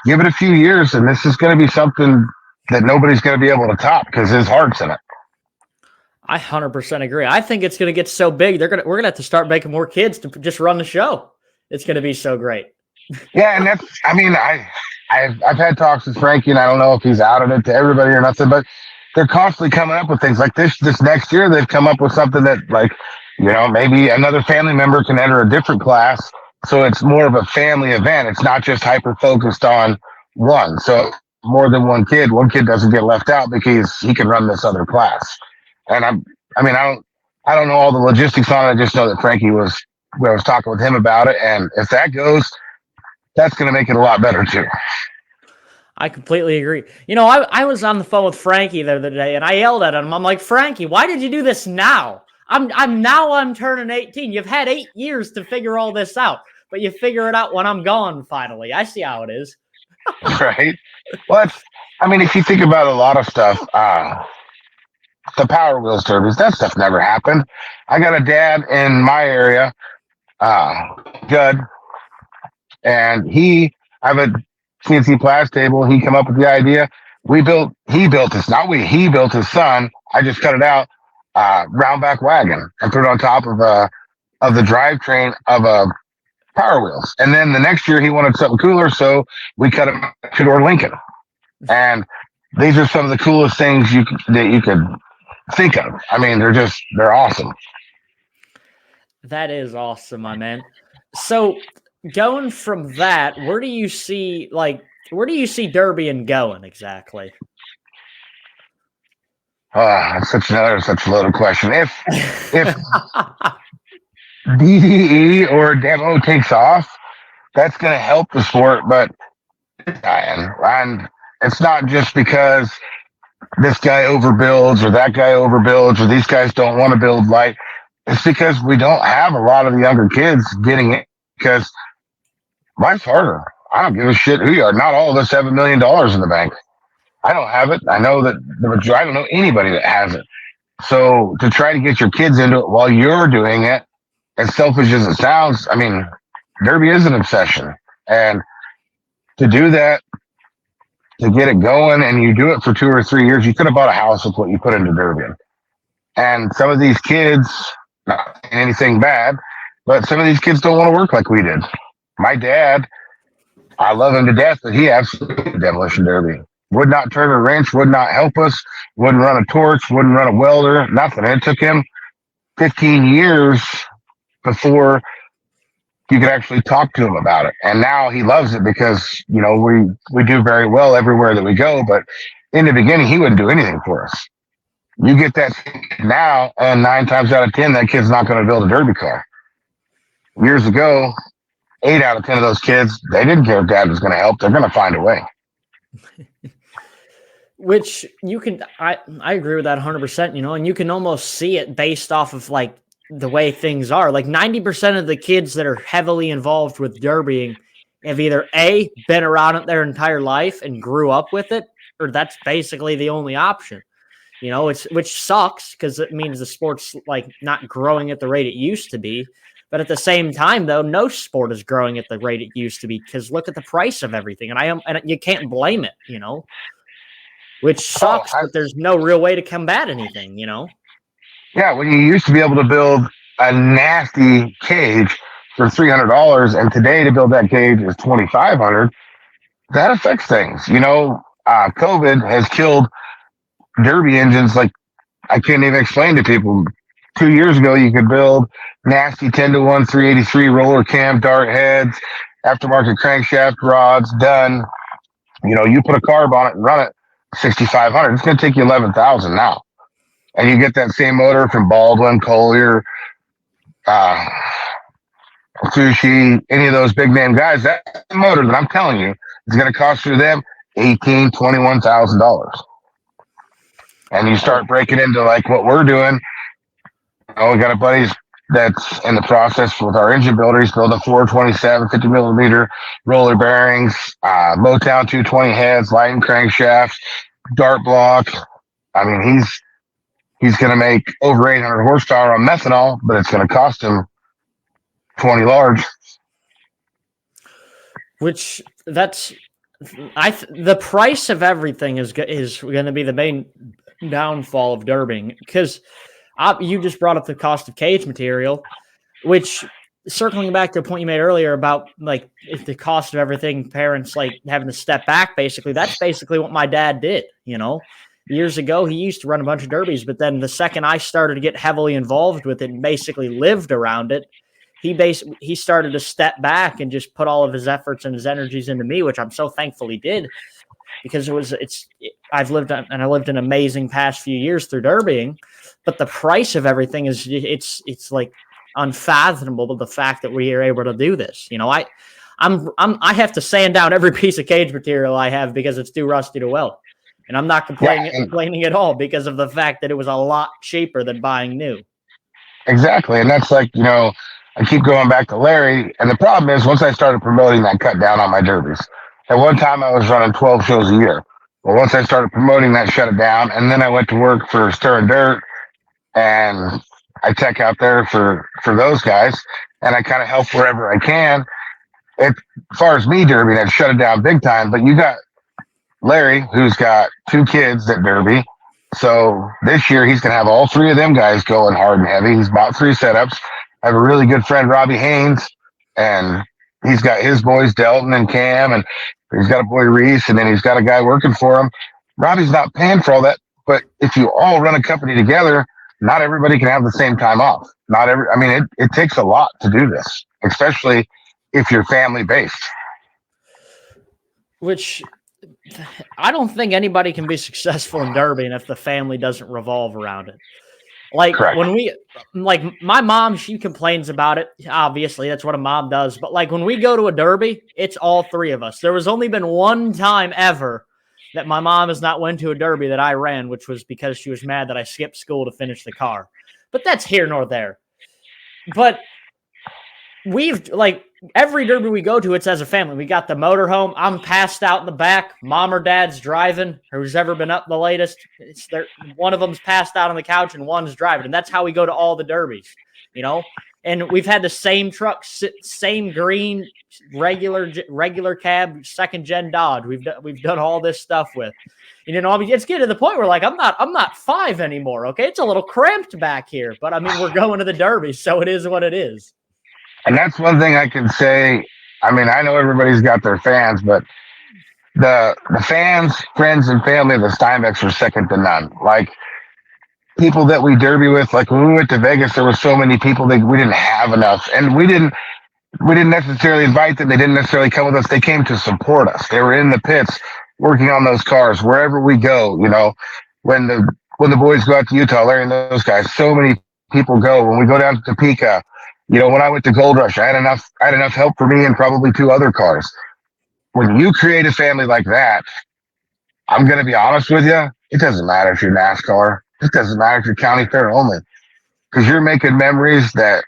give it a few years, and this is going to be something that nobody's going to be able to top because his heart's in it. I 100% agree. I think it's going to get so big we're going to have to start making more kids to just run the show. It's going to be so great. Yeah, and that's. I've had talks with Frankie, and I don't know if he's outed it to everybody or nothing, but they're constantly coming up with things like this. This next year, they've come up with something that, like, maybe another family member can enter a different class. So it's more of a family event. It's not just hyper focused on one. So more than one kid doesn't get left out because he can run this other class. And I don't know all the logistics on it. I just know that I was talking with him about it. And if that goes, that's going to make it a lot better too. I completely agree. I was on the phone with Frankie the other day, and I yelled at him. I'm like, Frankie, why did you do this now? I'm turning 18. You've had 8 years to figure all this out, but you figure it out when I'm gone finally. I see how it is. Right? Well, I mean, if you think about a lot of stuff, the Power Wheels derbies, that stuff never happened. I got a dad in my area, Judd, and I have a CNC blast table. He came up with the idea. He built this, not we, he built his son. I just cut it out, round back wagon and put it on top of the drivetrain of a Power Wheels. And then the next year he wanted something cooler, so we cut him to door Lincoln. And these are some of the coolest things that you could think of. I mean, they're awesome. That is awesome, my man. So going from that, where do you see derbying going exactly? That's such a loaded question. If D.D.E or D.E.M.O takes off, that's going to help the sport, but and it's not just because this guy overbuilds or that guy overbuilds or these guys don't want to build light. It's because we don't have a lot of the younger kids getting it because life's harder. I don't give a shit who you are. Not all of us have $1 million in the bank. I don't have it. I know that I don't know anybody that has it. So to try to get your kids into it while you're doing it, as selfish as it sounds, I mean, derby is an obsession. And to do that, to get it going, and you do it for 2 or 3 years, you could have bought a house with what you put into derby. And some of these kids, not anything bad, but some of these kids don't want to work like we did. My dad, I love him to death, but he absolutely hated Demolition Derby. Would not turn a wrench, would not help us, wouldn't run a torch, wouldn't run a welder, nothing. And it took him 15 years before you could actually talk to him about it. And now he loves it because, we do very well everywhere that we go. But in the beginning, he wouldn't do anything for us. You get that now, and 9 times out of 10, that kid's not going to build a derby car. Years ago, 8 out of 10 of those kids, they didn't care if dad was going to help. They're going to find a way. Which I agree with that 100%, and you can almost see it based off of like the way things are. Like 90% of the kids that are heavily involved with derbying have either A, been around it their entire life and grew up with it, or that's basically the only option. Which sucks because it means the sport's like not growing at the rate it used to be. But at the same time, though, no sport is growing at the rate it used to be because look at the price of everything, and you can't blame it, which sucks. But there's no real way to combat anything, Yeah, when you used to be able to build a nasty cage for $300, and today to build that cage is $2,500, that affects things. COVID has killed derby engines like I couldn't even explain to people. 2 years ago, you could build nasty 10-to-1 383 roller cam dart heads, aftermarket crankshaft rods done. You put a carb on it and run it 6,500. It's going to take you 11,000 now, and you get that same motor from Baldwin, Collier, Sushi, any of those big name guys. That motor that I'm telling you is going to cost you them $18,000, $21,000. And you start breaking into like what we're doing. We got a buddy that's in the process with our engine builder. He's building 427 50 millimeter roller bearings, Motown 220 heads, Lighting crankshafts, dart block. I mean, he's going to make over 800 horsepower on methanol, but it's going to cost him 20 large. Which the price of everything is going to be the main downfall of derbying because you just brought up the cost of cage material, which circling back to the point you made earlier about like if the cost of everything, parents like having to step back. Basically, that's basically what my dad did. Years ago, he used to run a bunch of derbies, but then the second I started to get heavily involved with it and basically lived around it, he started to step back and just put all of his efforts and his energies into me, which I'm so thankful he did because I lived an amazing past few years through derbying, but the price of everything is it's like unfathomable. The fact that we are able to do this, I have to sand down every piece of cage material I have because it's too rusty to weld. And I'm not complaining at all because of the fact that it was a lot cheaper than buying new. exactly. And that's like, I keep going back to Larry. And the problem is, once I started promoting, I cut down on my derbies. At one time, I was running 12 shows a year. Well, once I started promoting, that shut it down. And then I went to work for Stir and Dirt, and I tech out there for those guys, and I kind of help wherever I can. As far as me derby, that shut it down big time. But you got Larry, who's got two kids that derby. So this year he's gonna have all three of them guys going hard and heavy. He's bought 3 setups. I have a really good friend, Robbie Haynes, and he's got his boys, Delton and Cam, and he's got a boy Reese, and then he's got a guy working for him. Robbie's not paying for all that, but if you all run a company together, not everybody can have the same time off. I mean, it takes a lot to do this, especially if you're family based. Which I don't think anybody can be successful in derby if the family doesn't revolve around it. Like Correct. like my mom, she complains about it. Obviously, that's what a mom does. But like when we go to a derby, it's all three of us. There was only been one time ever that my mom has not went to a derby that I ran, which was because she was mad that I skipped school to finish the car. But that's here nor there. But we've like every derby we go to, it's as a family. We got the motorhome. I'm passed out in the back. Mom or dad's driving. Who's ever been up the latest? It's there. One of them's passed out on the couch and one's driving. And that's how we go to all the derbies, And we've had the same truck, same green, regular cab, second gen Dodge. We've done all this stuff with. It's getting to the point where like I'm not 5 anymore. Okay, it's a little cramped back here, but I mean we're going to the derby, so it is what it is. And that's one thing I can say. I mean, I know everybody's got their fans, but the fans, friends, and family of the Steinbecks are second to none. Like people that we derby with, like when we went to Vegas, there were so many people that we didn't have enough, and we didn't necessarily invite them. They didn't necessarily come with us. They came to support us. They were in the pits working on those cars wherever we go. When the boys go out to Utah, Larry and those guys, so many people go. When we go down to Topeka. When I went to Gold Rush, I had enough help for me and probably 2 other cars. When you create a family like that, I'm going to be honest with you. It doesn't matter if you're NASCAR. It doesn't matter if you're county fair only, because you're making memories that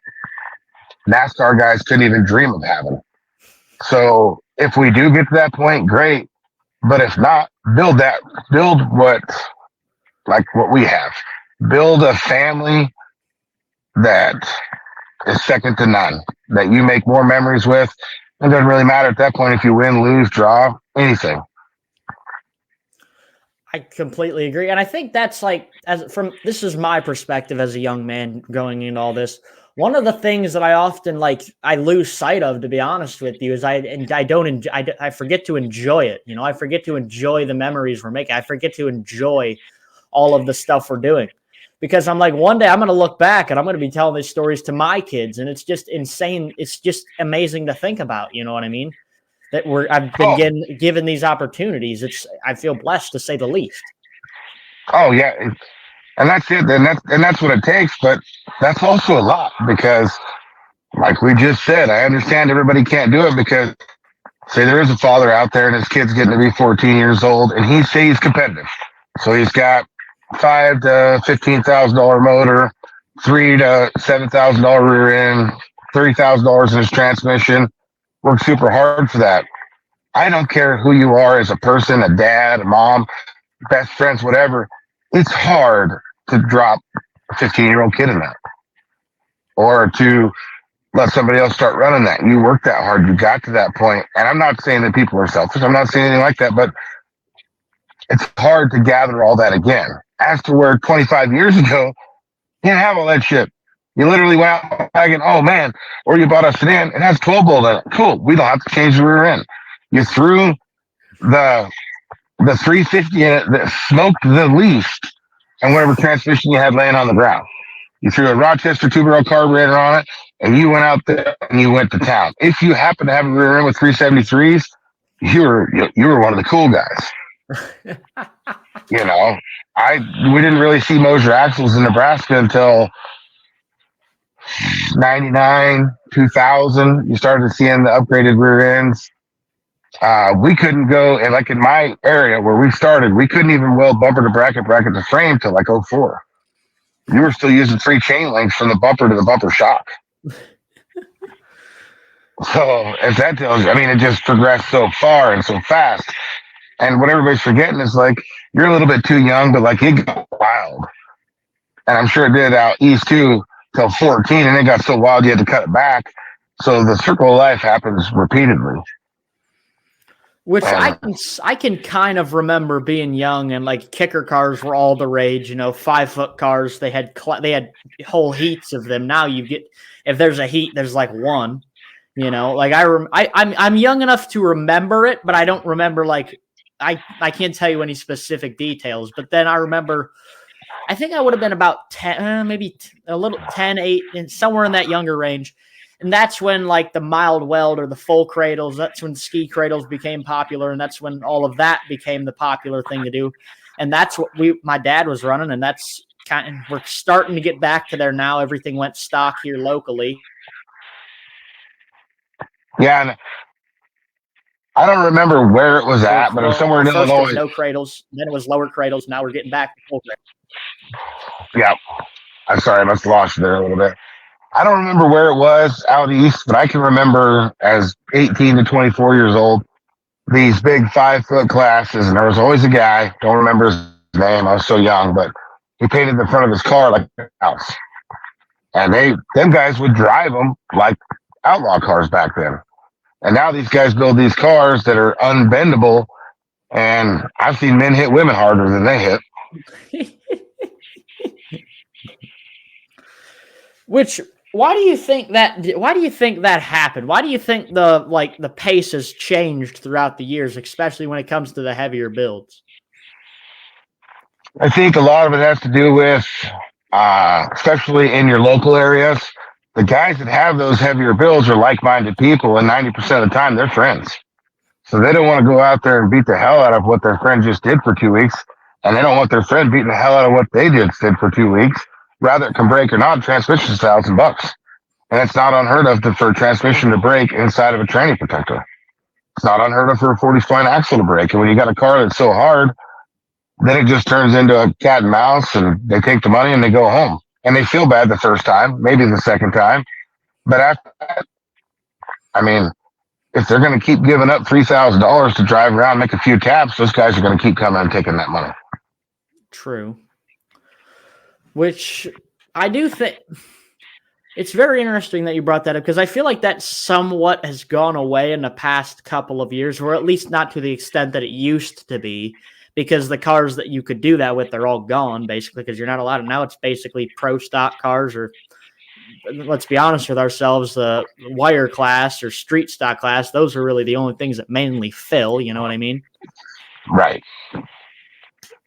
NASCAR guys couldn't even dream of having. So if we do get to that point, great. But if not, build what we have. Build a family that is second to none, that you make more memories with. It doesn't really matter at that point if you win, lose, draw, anything. I completely agree. And I think that's like, this is my perspective as a young man going into all this. One of the things that I often I lose sight of, to be honest with you, is I forget to enjoy it. I forget to enjoy the memories we're making. I forget to enjoy all of the stuff we're doing. Because I'm like, one day I'm going to look back and I'm going to be telling these stories to my kids. And it's just insane. It's just amazing to think about. You know what I mean? That I've been given these opportunities. I feel blessed, to say the least. Oh yeah. And that's it. And that's what it takes. But that's also a lot, because like we just said, I understand everybody can't do it, because say there is a father out there and his kid's getting to be 14 years old and he's competitive. So he's got $5,000 to $15,000 motor, $3,000 to $7,000 rear end, $30,000 in his transmission. Work super hard for that. I don't care who you are as a person, a dad, a mom, best friends, whatever. It's hard to drop a 15-year-old kid in that, or to let somebody else start running that. You worked that hard. You got to that point. And I'm not saying that people are selfish. I'm not saying anything like that, but it's hard to gather all that again. As to where 25 years ago, you didn't have all that shit. You literally went out bagging, oh man, or you bought a sedan, it has 12 bolt in it. Cool. We don't have to change the rear end. You threw the 350 in it that smoked the least, and whatever transmission you had laying on the ground. You threw a Rochester 2-barrel carburetor on it, and you went out there and you went to town. If you happen to have a rear end with 373s, you were one of the cool guys. We didn't really see Moser axles in Nebraska until 99, 2000. You started seeing the upgraded rear ends. We couldn't go, and like in my area where we started, we couldn't even weld bumper to bracket to frame till like 04. you were still using 3 chain links from the bumper to the bumper shock. So if that tells you, I mean, it just progressed so far and so fast. And what everybody's forgetting is like, you're a little bit too young, but like it got wild. And I'm sure it did out east too till 14, and it got so wild you had to cut it back. So the circle of life happens repeatedly. Which I can kind of remember being young, and like kicker cars were all the rage. 5-foot cars. They had whole heats of them. Now you get, if there's a heat, there's like one. Like I'm young enough to remember it, but I don't remember like I can't tell you any specific details. But then I remember, I think I would have been about 10, maybe a little 10, 8, and somewhere in that younger range. And that's when like the mild weld or the full cradles, that's when ski cradles became popular. And that's when all of that became the popular thing to do. And that's what my dad was running. And that's we're starting to get back to there now. Everything went stock here locally. Yeah. And I don't remember where it was at, but it was somewhere in Illinois. Illinois. It was no cradles. Then it was lower cradles. Now we're getting back to full cradles. Yeah. I'm sorry. I must have lost you there a little bit. I don't remember where it was out east, but I can remember as 18 to 24 years old, these big 5-foot classes, and there was always a guy, don't remember his name, I was so young, but he painted the front of his car like a house. And them guys would drive them like outlaw cars back then. And now these guys build these cars that are unbendable, and I've seen men hit women harder than they hit. Which, why do you think that happened? Why do you think the pace has changed throughout the years, especially when it comes to the heavier builds? I think a lot of it has to do with, especially in your local areas, the guys that have those heavier builds are like-minded people, and 90% of the time they're friends. So they don't want to go out there and beat the hell out of what their friend just did for 2 weeks, and they don't want their friend beating the hell out of what they just did for 2 weeks. Rather it can break or not, transmission's $1,000. And it's not unheard of for a transmission to break inside of a tranny protector. It's not unheard of for a 40-spline axle to break. And when you got a car that's so hard, then it just turns into a cat and mouse, and they take the money and they go home. And they feel bad the first time, maybe the second time. But after that, I mean, if they're going to keep giving up $3,000 to drive around, make a few taps, those guys are going to keep coming and taking that money. True. Which I do think it's very interesting that you brought that up, because I feel like that somewhat has gone away in the past couple of years, or at least not to the extent that it used to be, because the cars that you could do that with are all gone, basically, because you're not allowed to. Now it's basically pro stock cars, or let's be honest with ourselves, the wire class or street stock class. Those are really the only things that mainly fill, you know what I mean? Right.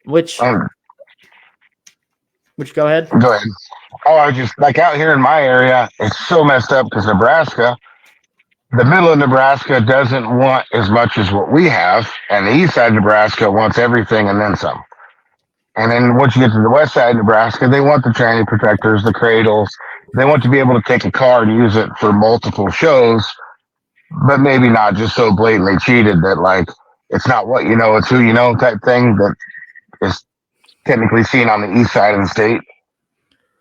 Which go ahead. Go ahead. Oh, I was just like out here in my area, it's so messed up because Nebraska, the middle of Nebraska doesn't want as much as what we have, and the east side of Nebraska wants everything and then some. And then once you get to the west side of Nebraska, they want the tranny protectors, the cradles. They want to be able to take a car and use it for multiple shows, but maybe not just so blatantly cheated that like it's not what you know, it's who you know type thing that is technically seen on the east side of the state.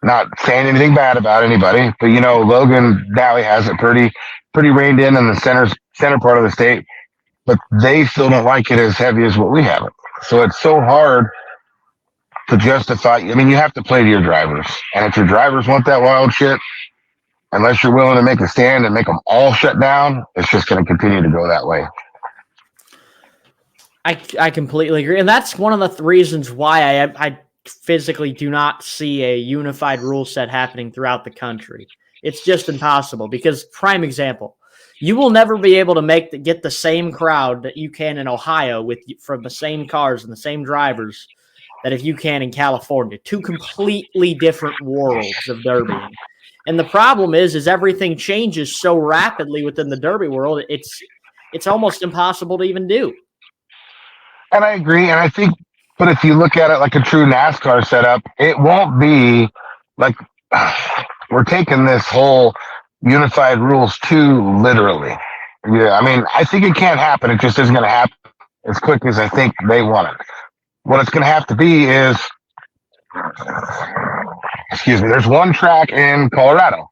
Not saying anything bad about anybody, but Logan Valley has it pretty reined in the center part of the state, but they still don't like it as heavy as what we have it. So it's so hard to justify. I mean, you have to play to your drivers, and if your drivers want that wild shit, unless you're willing to make a stand and make them all shut down, it's just going to continue to go that way. I completely agree. And that's one of the reasons why I physically do not see a unified rule set happening throughout the country. It's just impossible, because prime example, you will never be able to get the same crowd that you can in Ohio from the same cars and the same drivers that if you can in California. Two completely different worlds of derbying. And the problem is everything changes so rapidly within the derby world. It's almost impossible to even do. And I agree. And I think, but if you look at it like a true NASCAR setup, it won't be like we're taking this whole unified rules too literally. Yeah, I mean, I think it can't happen. It just isn't going to happen as quick as I think they want it. What it's going to have to be is excuse me, there's one track in Colorado.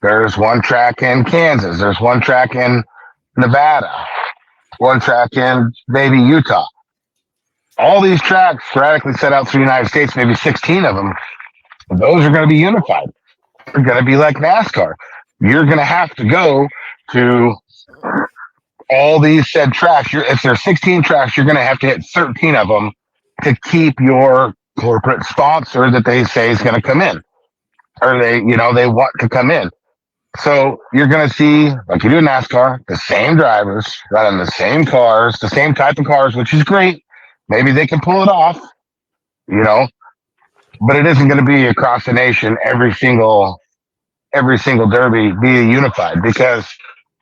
There's one track in Kansas. There's one track in Nevada. One track in maybe Utah. All these tracks sporadically set out through the United States, maybe 16 of them. Those are going to be unified. They're going to be like NASCAR. You're going to have to go to all these said tracks. If there's 16 tracks, you're going to have to hit 13 of them to keep your corporate sponsor that they say is going to come in, or they want to come in. So you're going to see, like you do in NASCAR, the same drivers running the same cars, the same type of cars, which is great. Maybe they can pull it off, but it isn't going to be across the nation every single derby be unified, because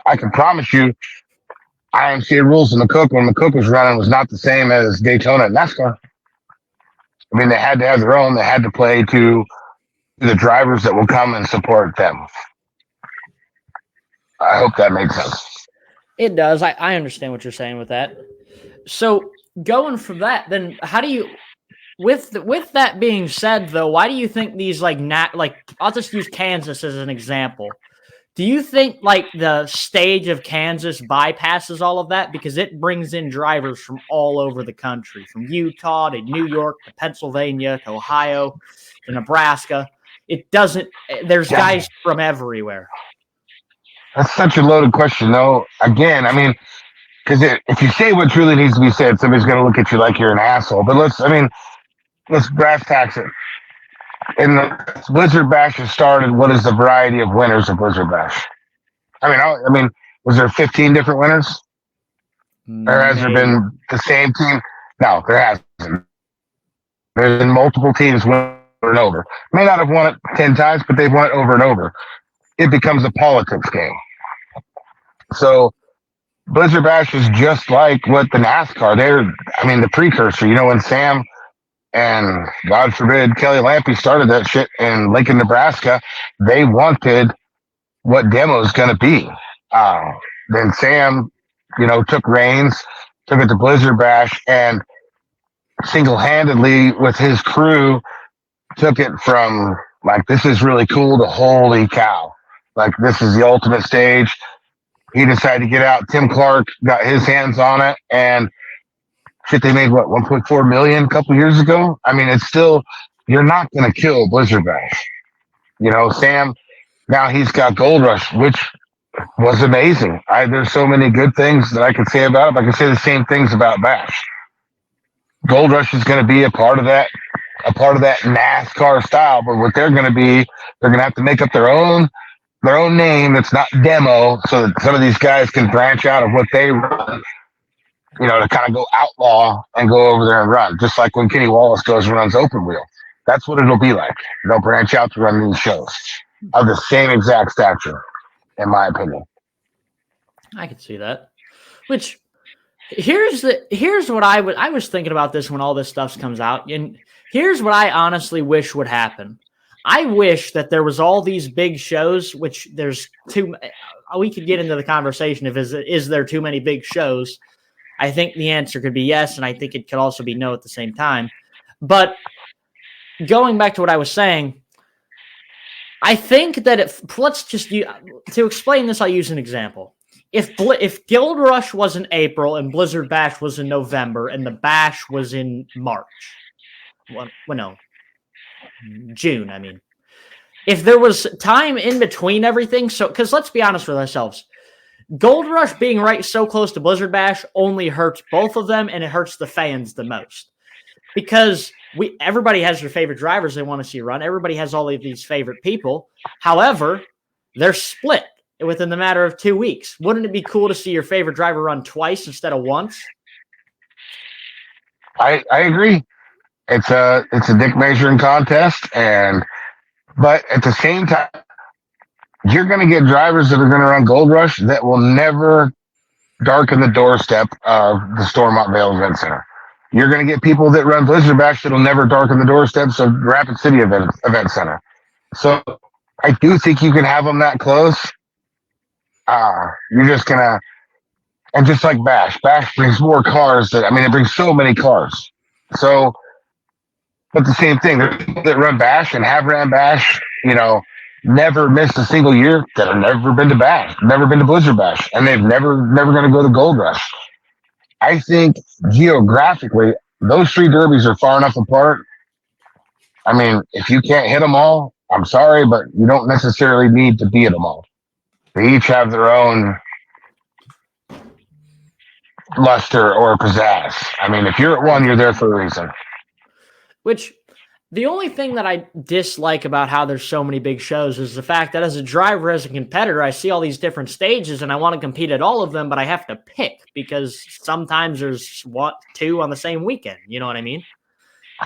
I can promise you IMCA rules in McCook when McCook was running was not the same as Daytona and NASCAR. I mean, they had to have their own. They had to play to the drivers that will come and support them. I hope that makes sense. It does. I understand what you're saying with that. So going from that, then how do you, with that being said, though, why do you think these I'll just use Kansas as an example. Do you think the stage of Kansas bypasses all of that because it brings in drivers from all over the country, from Utah to New York to Pennsylvania to Ohio to Nebraska? It doesn't. There's guys from everywhere. That's such a loaded question, though. Again, I mean, because if you say what truly needs to be said, somebody's going to look at you like you're an asshole. But let's brass tacks it. In the Blizzard Bash has started, what is the variety of winners of Blizzard Bash? I mean, was there 15 different winners? Or has there been the same team? No, there hasn't. There's been multiple teams winning over and over. May not have won it 10 times, but they've won it over and over. It becomes a politics game. So Blizzard Bash is just like what the NASCAR. The precursor. When Sam and, God forbid, Kelly Lampe started that shit in Lincoln, Nebraska, they wanted what D.E.M.O is going to be. Then Sam, took reins, took it to Blizzard Bash, and single-handedly with his crew took it from, this is really cool to holy cow. This is the ultimate stage. He decided to get out. Tim Clark got his hands on it, and shit, they made, 1.4 million a couple years ago? It's still, you're not going to kill Blizzard Bash. Sam, now he's got Gold Rush, which was amazing. There's so many good things that I could say about it, but I can say the same things about Bash. Gold Rush is going to be a part of that NASCAR style, but what they're going to be, they're going to have to make up their own name that's not D.E.M.O, so that some of these guys can branch out of what they run, to kind of go outlaw and go over there and run. Just like when Kenny Wallace goes and runs open wheel. That's what it'll be like. They'll branch out to run these shows of the same exact stature, in my opinion. I could see that. Which, here's what I was thinking about this when all this stuff comes out, and here's what I honestly wish would happen. I wish that there was all these big shows, which there's too. We could get into the conversation if is there too many big shows. I think the answer could be yes, and I think it could also be no at the same time. But going back to what I was saying, I think that to explain this, I'll use an example. If Gold Rush was in April and Blizzard Bash was in November and the Bash was in March, June, if there was time in between everything, because let's be honest with ourselves, Gold Rush being right so close to Blizzard Bash only hurts both of them, and it hurts the fans the most. Because everybody has their favorite drivers they want to see run. Everybody has all of these favorite people. However, they're split within the matter of 2 weeks. Wouldn't it be cool to see your favorite driver run twice instead of once? I agree. It's a dick measuring contest, but at the same time, you're going to get drivers that are going to run Gold Rush that will never darken the doorstep of the Stormont Vale Event Center. You're going to get people that run Blizzard Bash that will never darken the doorsteps of Rapid City Event Center. So I do think you can have them that close. You're just going to, and just like Bash brings more cars it brings so many cars. So But the same thing, there's people that run Bash and have ran Bash, never missed a single year that have never been to Bash, never been to Blizzard Bash, and they've never going to go to Gold Rush. I think geographically, those three derbies are far enough apart. I mean, if you can't hit them all, I'm sorry, but you don't necessarily need to be at them all. They each have their own luster or pizzazz. I mean, if you're at one, you're there for a reason. Which, the only thing that I dislike about how there's so many big shows is the fact that as a driver, as a competitor, I see all these different stages and I want to compete at all of them, but I have to pick because sometimes there's two on the same weekend. You know what I mean?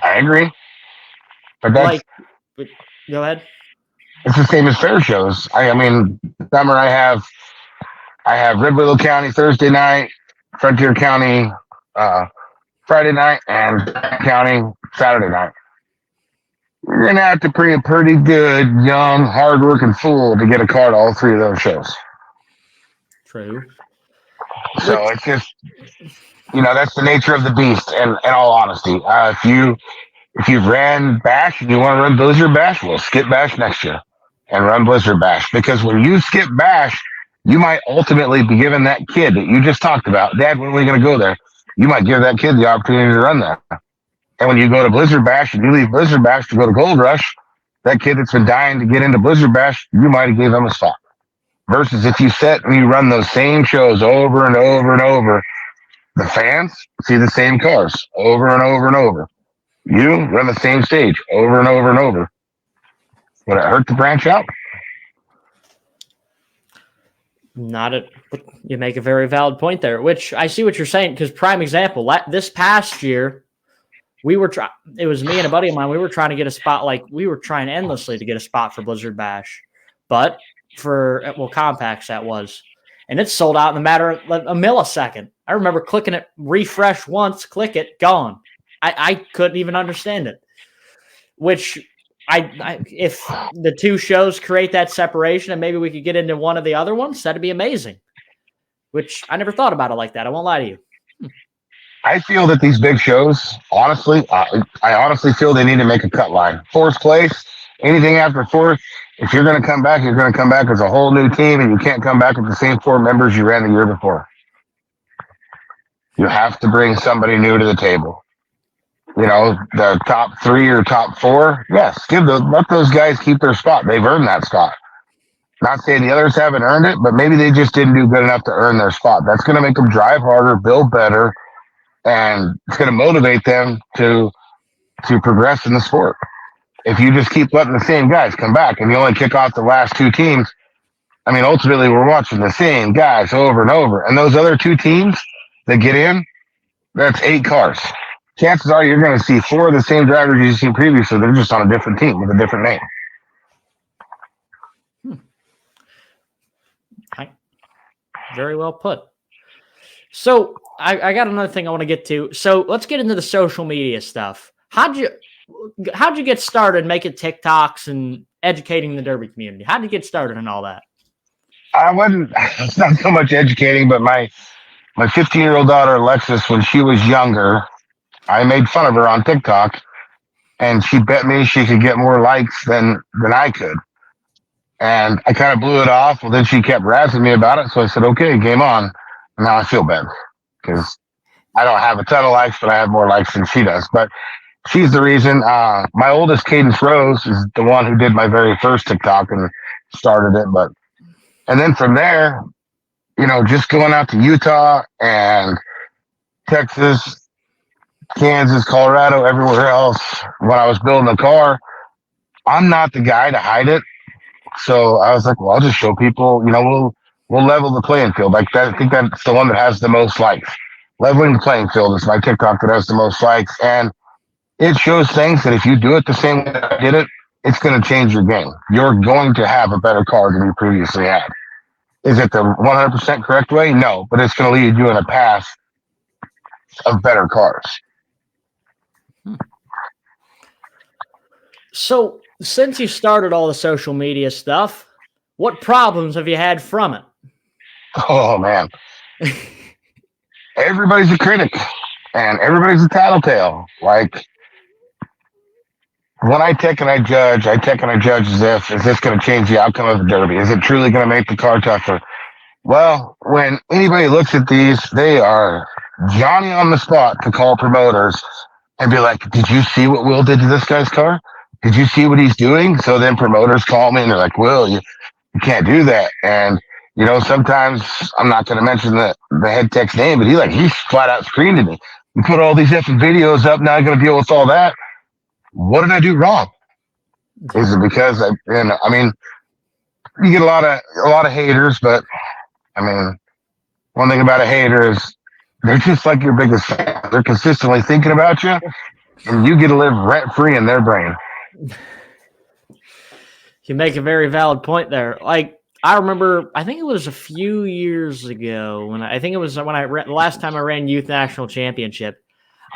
I agree. But that's go ahead. It's the same as fair shows. I mean, summer I have Red Willow County Thursday night, Frontier County Friday night, and County Saturday night. You're gonna have to be a pretty good, young, hardworking fool to get a card to all three of those shows. True. So it's just, that's the nature of the beast. And in all honesty, if you've ran Bash and you want to run Blizzard Bash, well, skip Bash next year and run Blizzard Bash. Because when you skip Bash, you might ultimately be giving that kid that you just talked about, Dad, when are we going to go there? You might give that kid the opportunity to run there. And when you go to Blizzard Bash and you leave Blizzard Bash to go to Gold Rush, that kid that's been dying to get into Blizzard Bash, you might have gave them a spot. Versus if you sit and you run those same shows over and over and over, the fans see the same cars over and over and over. You run the same stage over and over and over. Would it hurt to branch out? You make a very valid point there, which I see what you're saying, because prime example, this past year, it was me and a buddy of mine, we were trying to get a spot, we were trying endlessly to get a spot for Blizzard Bash, but compacts that was, and it sold out in a matter of a millisecond. I remember clicking it, refresh once, click it, gone. I couldn't even understand it, which if the two shows create that separation and maybe we could get into one of the other ones, that'd be amazing, which I never thought about it like that. I won't lie to you. I feel that these big shows, honestly, I honestly feel they need to make a cut line. Fourth place, anything after fourth, if you're going to come back, you're going to come back as a whole new team, and you can't come back with the same four members you ran the year before. You have to bring somebody new to the table. The top three or top four, yes, let those guys keep their spot. They've earned that spot. Not saying the others haven't earned it, but maybe they just didn't do good enough to earn their spot. That's going to make them drive harder, build better, and it's going to motivate them to progress in the sport. If you just keep letting the same guys come back and you only kick off the last two teams, I mean, ultimately we're watching the same guys over and over. And those other two teams that get in, that's 8 cars. Chances are you're going to see 4 of the same drivers you've seen previously. They're just on a different team with a different name. Very well put. So I got another thing I want to get to. So let's get into the social media stuff. How'd you get started making TikToks and educating the Derby community? How'd you get started and all that? It's not so much educating, but my 15-year-old daughter, Alexis, when she was younger, I made fun of her on TikTok, and she bet me she could get more likes than I could. And I kind of blew it off. Well, then she kept razzing me about it, so I said, okay, game on. And now I feel bad because I don't have a ton of likes, but I have more likes than she does. But she's the reason. My oldest, Cadence Rose, is the one who did my very first TikTok and started it. And then from there, just going out to Utah and Texas, Kansas, Colorado, everywhere else, when I was building a car, I'm not the guy to hide it. So I was like, well, I'll just show people, we'll level the playing field. Like that, I think that's the one that has the most likes. Leveling the playing field is my TikTok that has the most likes. And it shows things that if you do it the same way I did it, it's going to change your game. You're going to have a better car than you previously had. Is it the 100% correct way? No, but it's going to lead you in a path of better cars. So since you started all the social media stuff, what problems have you had from it? Oh, man. Everybody's a critic and everybody's a tattletale. Like, when I take and I judge as if, is this going to change the outcome of the Derby? Is it truly going to make the car tougher? Well, when anybody looks at these, they are Johnny on the spot to call promoters and be like, did you see what Will did to this guy's car? Did you see what he's doing? So then promoters call me and they're like, Will, you can't do that. And, sometimes I'm not going to mention the head tech's name, but he flat out screamed at me. You put all these effing videos up. Now I got to deal with all that. What did I do wrong? Is it because you get a lot of haters, but I mean, one thing about a hater is they're just like your biggest fan. They're consistently thinking about you, and you get to live rent free in their brain. You make a very valid point there. Like, I remember, I think it was a few years ago the last time I ran Youth National Championship.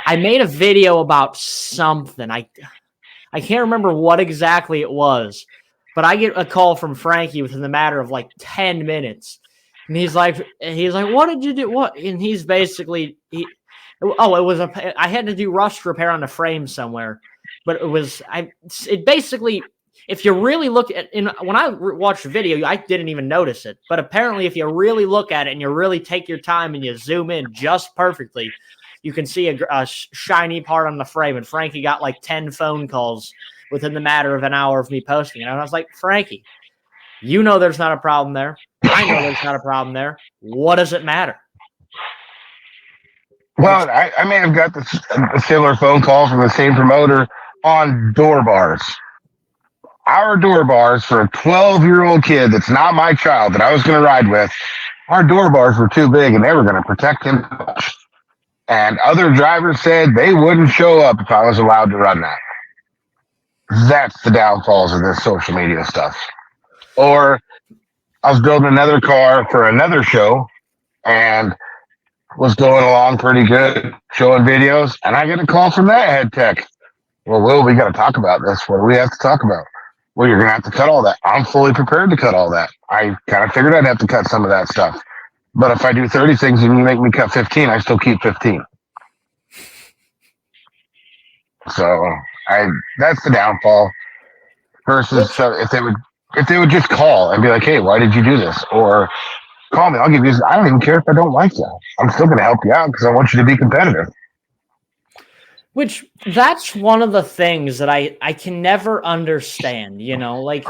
I made a video about something. I can't remember what exactly it was, but I get a call from Frankie within the matter of like 10 minutes. And he's like, what did you do? What? And he's basically, I had to do rust repair on the frame somewhere, but it basically, if you really look at, when I watched the video, I didn't even notice it, but apparently if you really look at it and you really take your time and you zoom in just perfectly, you can see a shiny part on the frame. And Frankie got like 10 phone calls within the matter of an hour of me posting it. And I was like, Frankie, there's not a problem there. I know there's not a problem there. What does it matter? Well, I may have got a similar phone call from the same promoter on door bars. Our door bars for a 12-year-old kid that's not my child that I was going to ride with, our door bars were too big and they were going to protect him too much. And other drivers said they wouldn't show up if I was allowed to run that. That's the downfalls of this social media stuff. Or I was building another car for another show and was going along pretty good, showing videos, and I get a call from that head tech. Well, Will, we got to talk about this. What do we have to talk about? Well, you're going to have to cut all that. I'm fully prepared to cut all that. I kind of figured I'd have to cut some of that stuff. But if I do 30 things and you make me cut 15, I still keep 15. So that's the downfall. Versus if they would just call and be like, hey, why did you do this? Or call me. I'll give you this. I don't even care if I don't like you. I'm still going to help you out because I want you to be competitive. Which that's one of the things that I can never understand, like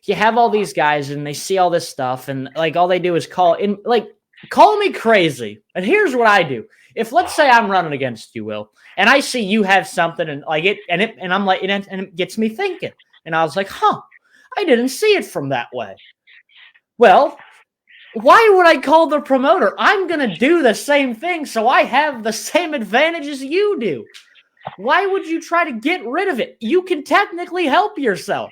you have all these guys and they see all this stuff and like all they do is call me crazy. And here's what I do. If let's say I'm running against you, Will, and I see you have something and I'm like, and it gets me thinking. And I was like, I didn't see it from that way. Well, why would I call the promoter? I'm going to do the same thing so I have the same advantages you do. Why would you try to get rid of it? You can technically help yourself.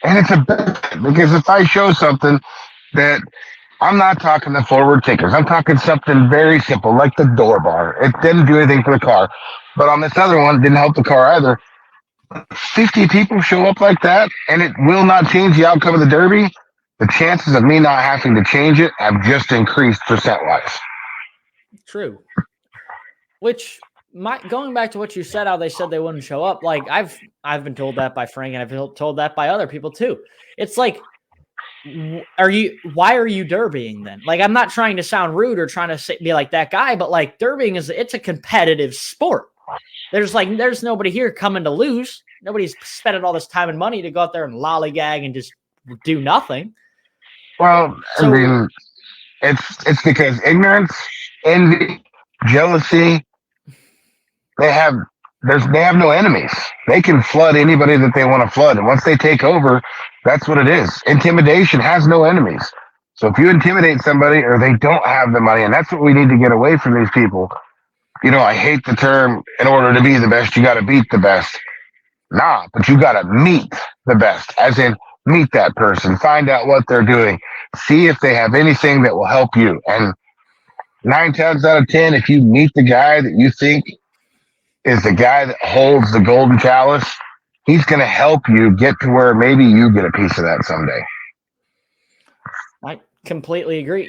And it's a benefit because if I show something that I'm not talking the forward kickers, I'm talking something very simple like the door bar. It didn't do anything for the car. But on this other one, it didn't help the car either. 50 people show up like that and it will not change the outcome of the Derby. The chances of me not having to change it have just increased percent-wise. True. Which, going back to what you said, how they said they wouldn't show up, like I've been told that by Frank and I've been told that by other people too. It's like, why are you derbying then? Like, I'm not trying to sound rude or trying to be like that guy, but like derbying it's a competitive sport. There's nobody here coming to lose. Nobody's spending all this time and money to go out there and lollygag and just do nothing. Well, I mean, it's because ignorance, envy, jealousy, they have no enemies. They can flood anybody that they want to flood. And once they take over, that's what it is. Intimidation has no enemies. So if you intimidate somebody or they don't have the money, and that's what we need to get away from these people. I hate the term, in order to be the best, you got to beat the best. Nah, but you got to meet the best, as in meet that person, find out what they're doing, see if they have anything that will help you. And 9 times out of 10, if you meet the guy that you think is the guy that holds the golden chalice, he's going to help you get to where maybe you get a piece of that someday. I completely agree.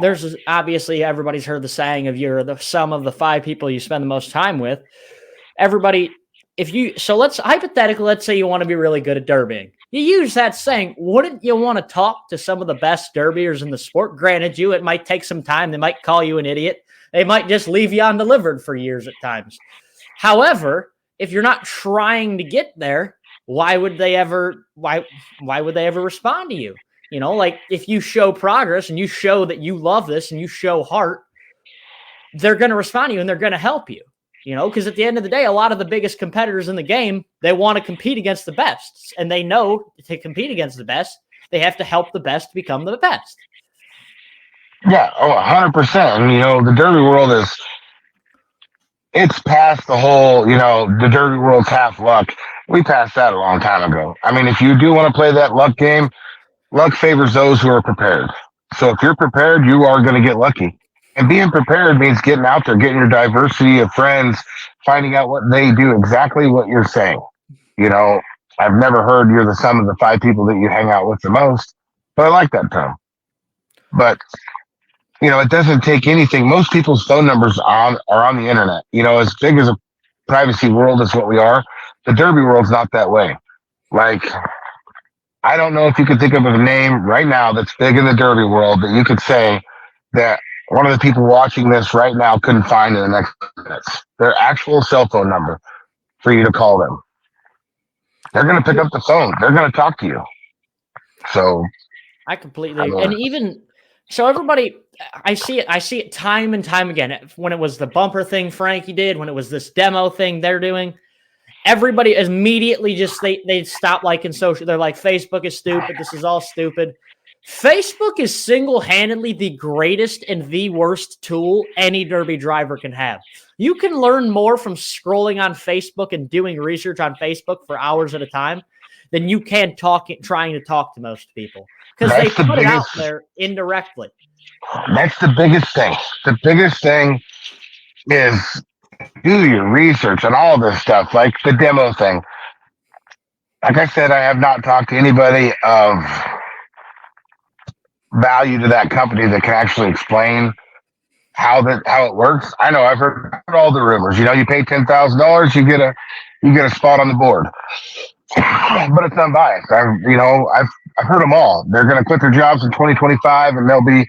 There's obviously everybody's heard the saying of you're the sum of the 5 people you spend the most time with. Everybody, let's hypothetically, let's say you want to be really good at derbying. You use that saying, wouldn't you want to talk to some of the best derbyers in the sport? Granted, it might take some time. They might call you an idiot. They might just leave you undelivered for years at times. However, if you're not trying to get there, why would they ever respond to you? Like if you show progress and you show that you love this and you show heart, they're going to respond to you and they're going to help you. Because at the end of the day, a lot of the biggest competitors in the game, they want to compete against the best. And they know to compete against the best, they have to help the best become the best. Yeah, 100%. And, the derby world it's past the whole, the derby world's half luck. We passed that a long time ago. I mean, if you do want to play that luck game, luck favors those who are prepared. So if you're prepared, you are going to get lucky. And being prepared means getting out there, getting your diversity of friends, finding out what they do, exactly what you're saying. I've never heard you're the sum of the 5 people that you hang out with the most, but I like that term. But, it doesn't take anything. Most people's phone numbers are on the internet. As big as a privacy world as what we are, the derby world's not that way. Like, I don't know if you could think of a name right now that's big in the derby world that you could say that one of the people watching this right now couldn't find in the next minutes. Their actual cell phone number for you to call them. They're going to pick up the phone. They're going to talk to you. So I completely, and even so, everybody, I see it time and time again. When it was the bumper thing Frankie did, when it was this demo thing they're doing, everybody immediately just they stop liking social. They're like, Facebook is stupid. This is all stupid. Facebook is single-handedly the greatest and the worst tool any derby driver can have. You can learn more from scrolling on Facebook and doing research on Facebook for hours at a time than you can trying to talk to most people, because they put it out there indirectly. That's the biggest thing. The biggest thing is do your research on all this stuff, like the demo thing. Like I said, I have not talked to anybody of value to that company that can actually explain how it works. I know I've heard all the rumors. You pay $10,000, you get a spot on the board, but it's unbiased. I've heard them all. They're going to quit their jobs in 2025 and they'll be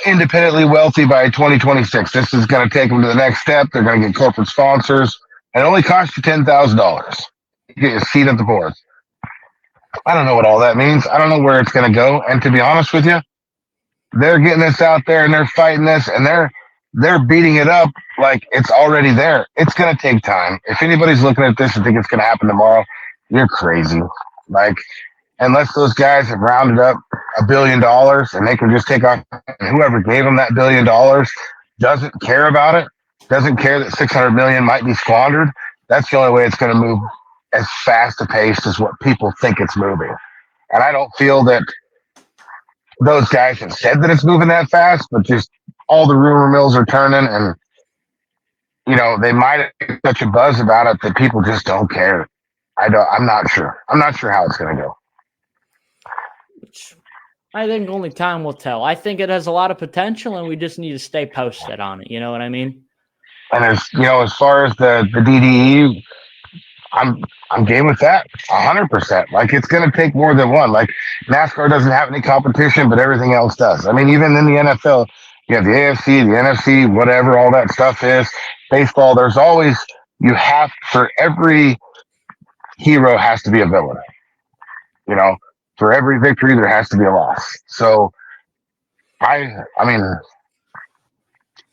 independently wealthy by 2026. This is going to take them to the next step. They're going to get corporate sponsors, and it only costs you $10,000. You get a seat at the board. I don't know what all that means. I don't know where it's going to go. And to be honest with you, they're getting this out there and they're fighting this and they're beating it up like it's already there. It's going to take time. If anybody's looking at this and think it's going to happen tomorrow, you're crazy. Like, unless those guys have rounded up $1 billion and they can just take off, and whoever gave them that $1 billion doesn't care about it, doesn't care that 600 million might be squandered, that's the only way it's going to move as fast a pace as what people think it's moving. And I don't feel that those guys have said that it's moving that fast, but just all the rumor mills are turning, and they might have such a buzz about it that people just don't care. I'm not sure. I'm not sure how it's going to go. I think only time will tell. I think it has a lot of potential, and we just need to stay posted on it. You know what I mean? And as far as the D.D.E, I'm game with that 100%. Like, it's going to take more than one. Like, NASCAR doesn't have any competition, but everything else does. I mean, even in the NFL, you have the AFC, the NFC, whatever all that stuff is. Baseball, there's always, for every hero has to be a villain. For every victory, there has to be a loss. So, I mean,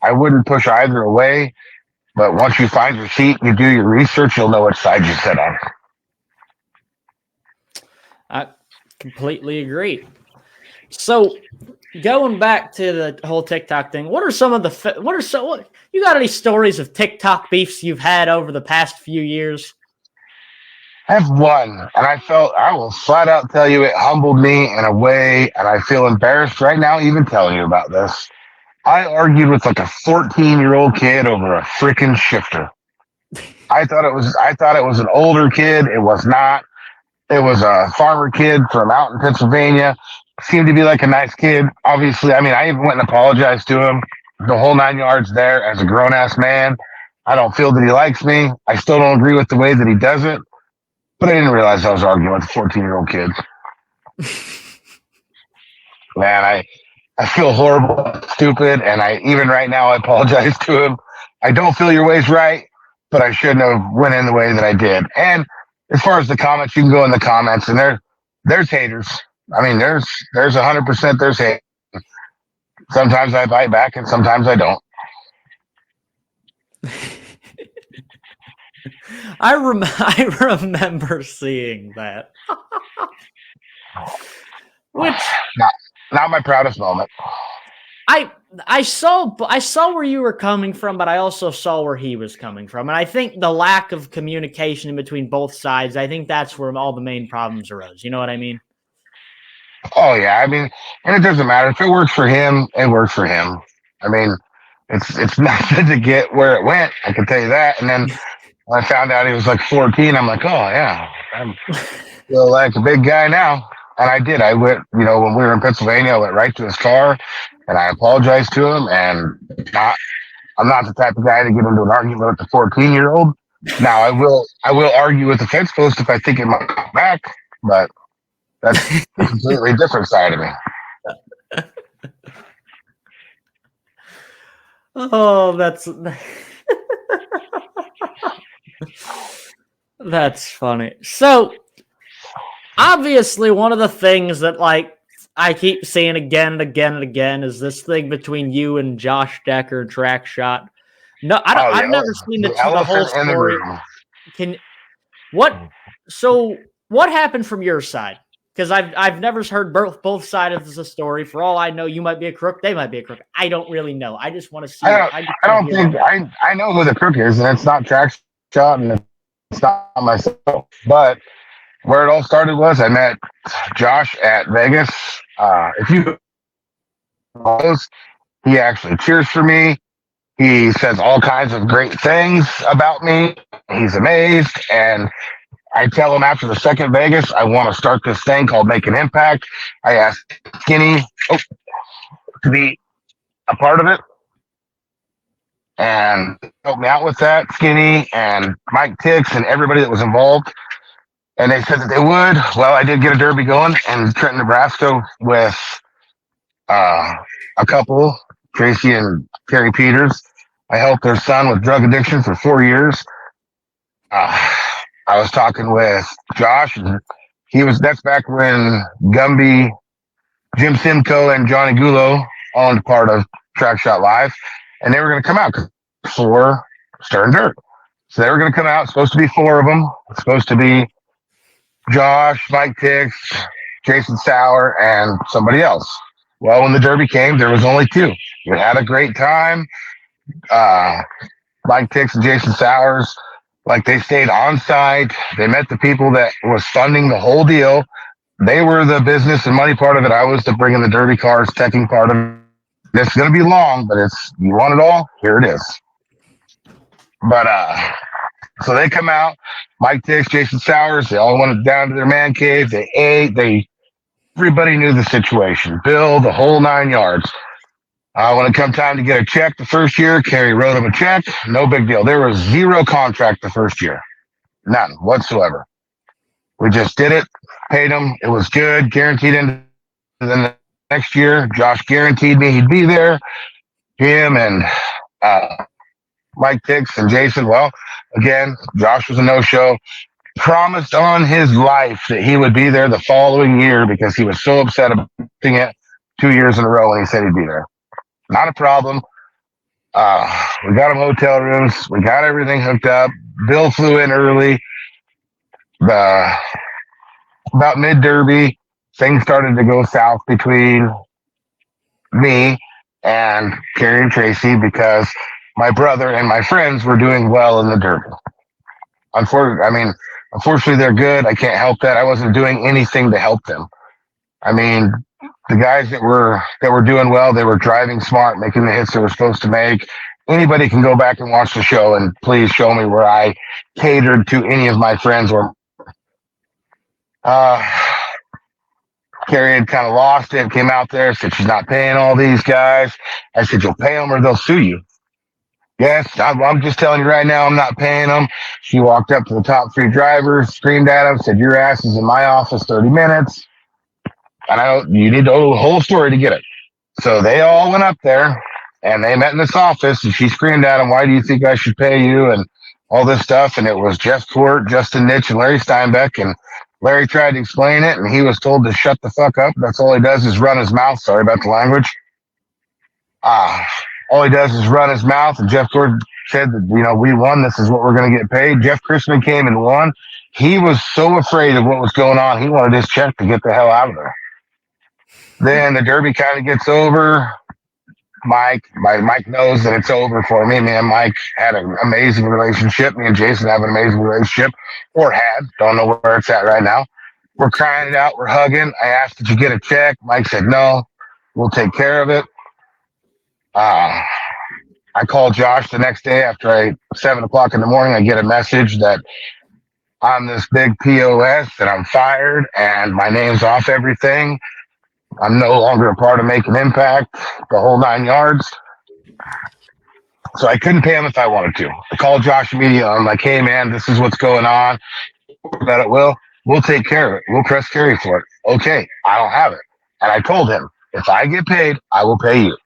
I wouldn't push either away. But once you find your seat, you do your research, you'll know which side you sit on. I completely agree. So, going back to the whole TikTok thing, you got any stories of TikTok beefs you've had over the past few years? I have one, and I will flat out tell you, it humbled me in a way, and I feel embarrassed right now even telling you about this. I argued with like a 14-year-old kid over a freaking shifter. I thought it was an older kid. It was not. It was a farmer kid from out in Pennsylvania. Seemed to be like a nice kid. Obviously, I mean, I even went and apologized to him, the whole 9 yards there as a grown-ass man. I don't feel that he likes me. I still don't agree with the way that he does it. But I didn't realize I was arguing with a 14-year-old kid. Man, I feel horrible, stupid, and even right now I apologize to him. I don't feel your way's right, but I shouldn't have went in the way that I did. And as far as the comments, you can go in the comments, and there's haters. I mean, there's 100% there's hate. Sometimes I bite back, and sometimes I don't. I remember seeing that. Which not my proudest moment. I saw where you were coming from, but I also saw where he was coming from. And I think the lack of communication in between both sides, I think that's where all the main problems arose. You know what I mean? Oh yeah, I mean, and it doesn't matter if it works for him. It works for him. I mean, it's nothing to get where it went. I can tell you that. And then when I found out he was like 14, I'm like, oh yeah, I feel like a big guy now. And I did. I went, when we were in Pennsylvania, I went right to his car, and I apologized to him. And I'm not the type of guy to get into an argument with a 14-year-old. Now I will argue with the fence post if I think it might come back, but that's a completely different side of me. Oh, that's funny. So obviously one of the things that I keep seeing again and again and again is this thing between you and Josh Decker, Track Shot. No, I've never seen the whole story. What happened from your side? Because I've never heard both sides of the story. For all I know, you might be a crook. They might be a crook. I don't really know. I just want to see. I know who the crook is, and it's not Track Shot, and it's not myself. But where it all started was I met Josh at Vegas. If you knows, he actually cheers for me. He says all kinds of great things about me. He's amazed, and I tell him after the second Vegas, I want to start this thing called Make an Impact. I asked Skinny to be a part of it and help me out with that. Skinny and Mike Tix and everybody that was involved. And they said that they would. Well, I did get a derby going in Trenton, Nebraska with a couple, Tracy and Carrie Peters. I helped their son with drug addiction for 4 years. I was talking with Josh, and that's back when Gumby, Jim Simcoe, and Johnny Gulo owned part of Track Shot Live, and they were going to come out for Stir and Dirt. So they were going to come out, supposed to be 4 of them. It's supposed to be Josh, Mike Tix, Jason Sauer, and somebody else. Well, when the Derby came, there was only 2. We had a great time. Mike Tix and Jason Sauers, they stayed on site. They met the people that was funding the whole deal. They were the business and money part of it. I was the bringing the Derby cars, teching part of it. It's going to be long, but you want it all? Here it is. But so they come out. Mike Tix, Jason Sauers, they all went down to their man cave. They ate. Everybody knew the situation. Bill, the whole 9 yards. When it come time to get a check the first year, Carrie wrote him a check. No big deal. There was 0 contract the first year. None whatsoever. We just did it, paid him. It was good, guaranteed. And then the next year, Josh guaranteed me he'd be there. Him and Mike Tix and Jason. Well, again, Josh was a no-show. Promised on his life that he would be there the following year because he was so upset about it 2 years in a row, and he said he'd be there. Not a problem. We got him hotel rooms. We got everything hooked up. Bill flew in early. About mid-derby, things started to go south between me and Carrie and Tracy because my brother and my friends were doing well in the derby. Unfortunately, they're good. I can't help that. I wasn't doing anything to help them. I mean, the guys that were doing well, they were driving smart, making the hits they were supposed to make. Anybody can go back and watch the show and please show me where I catered to any of my friends or Carrie had kind of lost it, came out there, said she's not paying all these guys. I said, you'll pay them or they'll sue you. Yes, I'm just telling you right now, I'm not paying them. She walked up to the top 3 drivers, screamed at them, said, your ass is in my office 30 minutes. And you need to know the whole story to get it. So they all went up there and they met in this office and she screamed at him, why do you think I should pay you? And all this stuff. And it was Jeff Court, Justin Nitch, and Larry Steinbeck. And Larry tried to explain it and he was told to shut the fuck up. That's all he does is run his mouth. Sorry about the language. All he does is run his mouth. And Jeff Court said that, we won. This is what we're going to get paid. Jeff Chrisman came and won. He was so afraid of what was going on. He wanted his check to get the hell out of there. Then the derby kind of gets over. Mike knows that it's over for me. Me and Mike had an amazing relationship. Me and Jason have an amazing relationship, or had. Don't know where it's at right now. We're crying it out. We're hugging. I asked, did you get a check? Mike said, no, we'll take care of it. I called Josh the next day after 7 o'clock in the morning. I get a message that I'm this big POS and I'm fired and my name's off everything. I'm no longer a part of Making Impact, the whole 9 yards. So I couldn't pay him if I wanted to. I called Josh immediately. I'm like, hey, man, this is what's going on. That it will. We'll take care of it. We'll press carry for it. Okay, I don't have it. And I told him, if I get paid, I will pay you.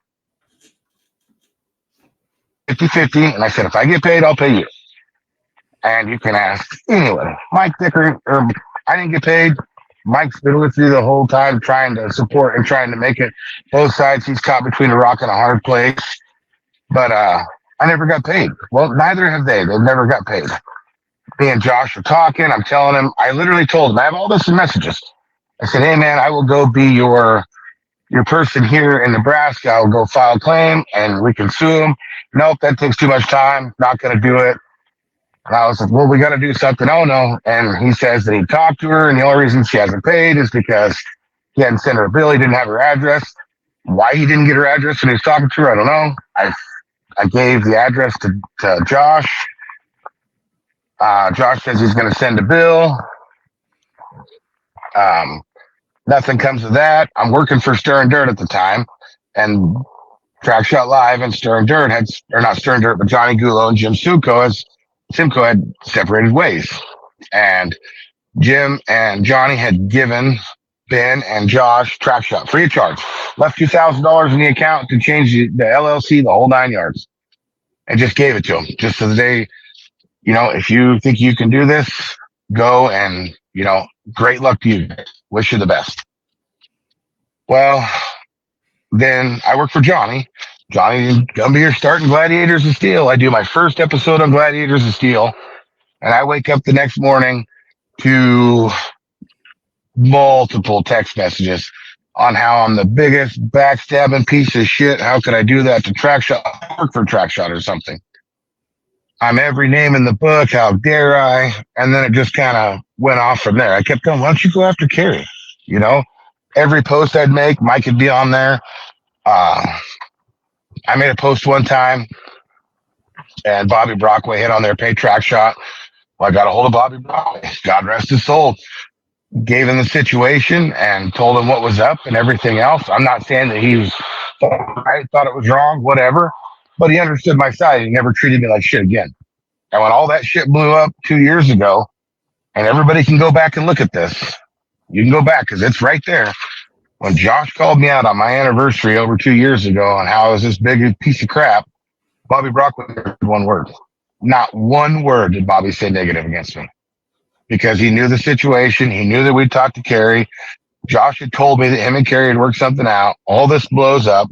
50-50. And I said, if I get paid, I'll pay you. And you can ask anyway. Mike Dicker, I didn't get paid. Mike's been with you the whole time trying to support and trying to make it both sides. He's caught between a rock and a hard place. But I never got paid. Well, neither have they. They've never got paid. Me and Josh are talking. I'm telling him, I literally told him, I have all this in messages. I said, hey, man, I will go be your person here in Nebraska. I'll go file a claim and we can sue him. Nope, that takes too much time. Not going to do it. And I was like, well, we got to do something. Oh, no. And he says that he talked to her, and the only reason she hasn't paid is because he hadn't sent her a bill. He didn't have her address. Why he didn't get her address when he was talking to her, I don't know. I gave the address to Josh. Josh says he's going to send a bill. Nothing comes of that. I'm working for Stir and Dirt at the time, and Track Shot Live and Stir and Dirt not Stir and Dirt, but Johnny Gulo and Jim Simcoe had separated ways. And Jim and Johnny had given Ben and Josh Track Shot free of charge. Left $2,000 in the account to change the LLC, the whole 9 yards. And just gave it to them. Just so they, if you think you can do this, go and, great luck to you. Wish you the best. Well, then I work for Johnny. Johnny gonna be here starting Gladiators of Steel. I do my first episode on Gladiators of Steel, and I wake up the next morning to multiple text messages on how I'm the biggest backstabbing piece of shit. How could I do that to Track Shot? I work for Track Shot or something. I'm every name in the book. How dare I? And then it just kind of went off from there. I kept going, why don't you go after Kerry? Every post I'd make, Mike would be on there. I made a post one time and Bobby Brockway hit on there, pay Track Shot. Well, I got a hold of Bobby Brockway. God rest his soul. Gave him the situation and told him what was up and everything else. I'm not saying that he was right, thought it was wrong, whatever, but he understood my side. He never treated me like shit again. And when all that shit blew up 2 years ago, and everybody can go back and look at this, you can go back because it's right there. When Josh called me out on my anniversary over 2 years ago on how I was this big piece of crap, Bobby Brockway said one word. Not one word did Bobby say negative against me. Because he knew the situation. He knew that we'd talked to Kerry. Josh had told me that him and Kerry had worked something out. All this blows up.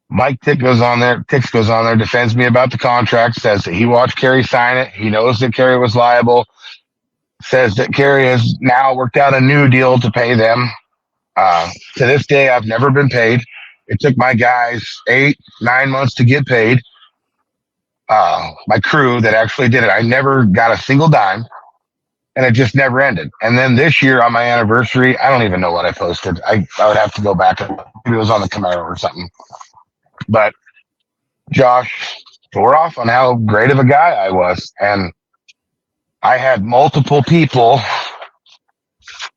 Mike Tix goes on there, defends me about the contract, says that he watched Kerry sign it. He knows that Kerry was liable. Says that Kerry has now worked out a new deal to pay them. To this day, I've never been paid. It took my guys 8-9 months to get paid. My crew that actually did it, I never got a single dime, and it just never ended. And then this year on my anniversary, I don't even know what I posted. I would have to go back. Maybe it was on the Camaro or something. But Josh tore off on how great of a guy I was. And I had multiple people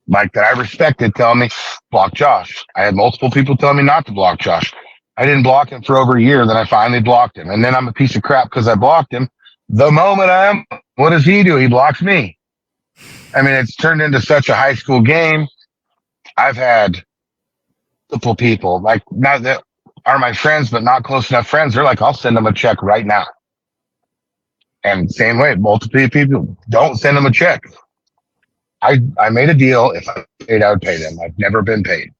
like that I respected tell me, block Josh. I had multiple people tell me not to block Josh. I didn't block him for over a year. Then I finally blocked him. And then I'm a piece of crap because I blocked him. The moment what does he do? He blocks me. I mean, it's turned into such a high school game. I've had multiple people, like, not that are my friends, but not close enough friends. They're like, I'll send them a check right now. And same way, multiple people, don't send them a check. I made a deal. If I paid, I would pay them. I've never been paid.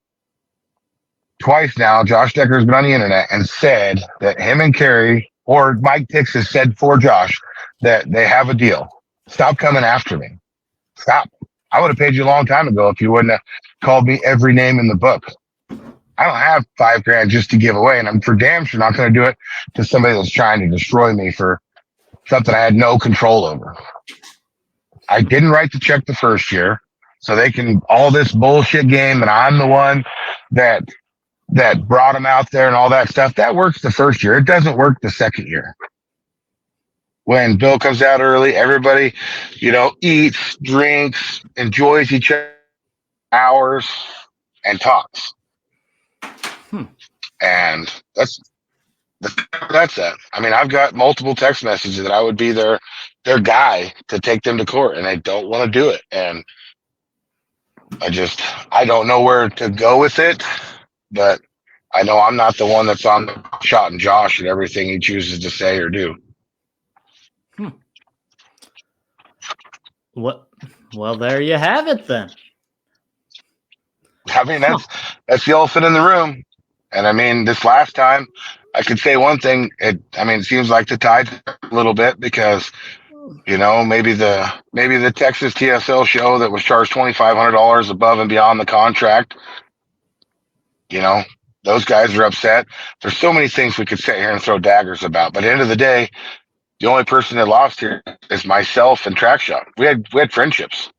Twice now, Josh Decker's been on the internet and said that him and Carrie, or Mike Tix has said for Josh, that they have a deal. Stop coming after me. Stop. I would have paid you a long time ago if you wouldn't have called me every name in the book. I don't have $5,000 just to give away, and I'm for damn sure not going to do it to somebody that's trying to destroy me for something I had no control over. I didn't write the check the first year, so they can all this bullshit game, and I'm the one that brought them out there and all that stuff. That works the first year. It doesn't work the second year. When Bill comes out early, everybody, eats, drinks, enjoys each other hours, and talks. And that's it. I mean, I've got multiple text messages that I would be their guy to take them to court, and they don't want to do it. And I don't know where to go with it, but I know I'm not the one that's on the shot and Josh and everything he chooses to say or do. What? Well, there you have it then. I mean, that's the elephant in the room. And I mean, this last time, I could say one thing. It seems like the tide's a little bit because, maybe the Texas TSL show that was charged $2,500 above and beyond the contract. Those guys are upset. There's so many things we could sit here and throw daggers about. But at the end of the day, the only person that lost here is myself and Track Shop. We had friendships.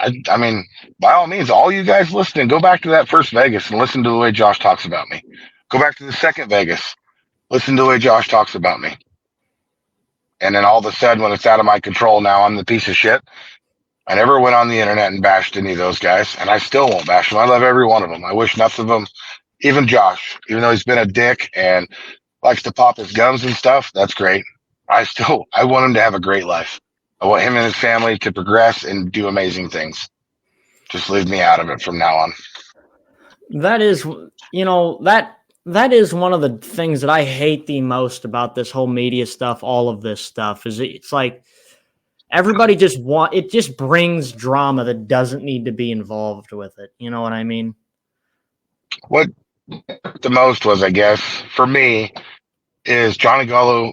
I mean, by all means, all you guys listening, go back to that first Vegas and listen to the way Josh talks about me. Go back to the second Vegas, listen to the way Josh talks about me. And then all of a sudden, when it's out of my control, now I'm the piece of shit. I never went on the internet and bashed any of those guys, and I still won't bash them. I love every one of them. I wish nothing of them, even Josh, even though he's been a dick and likes to pop his gums and stuff, that's great. I want him to have a great life. I want him and his family to progress and do amazing things. Just leave me out of it from now on. That is, that is one of the things that I hate the most about this whole media stuff, all of this stuff, is it's like everybody it just brings drama that doesn't need to be involved with it. You know what I mean? What the most was, I guess, for me, is Johnny Gallo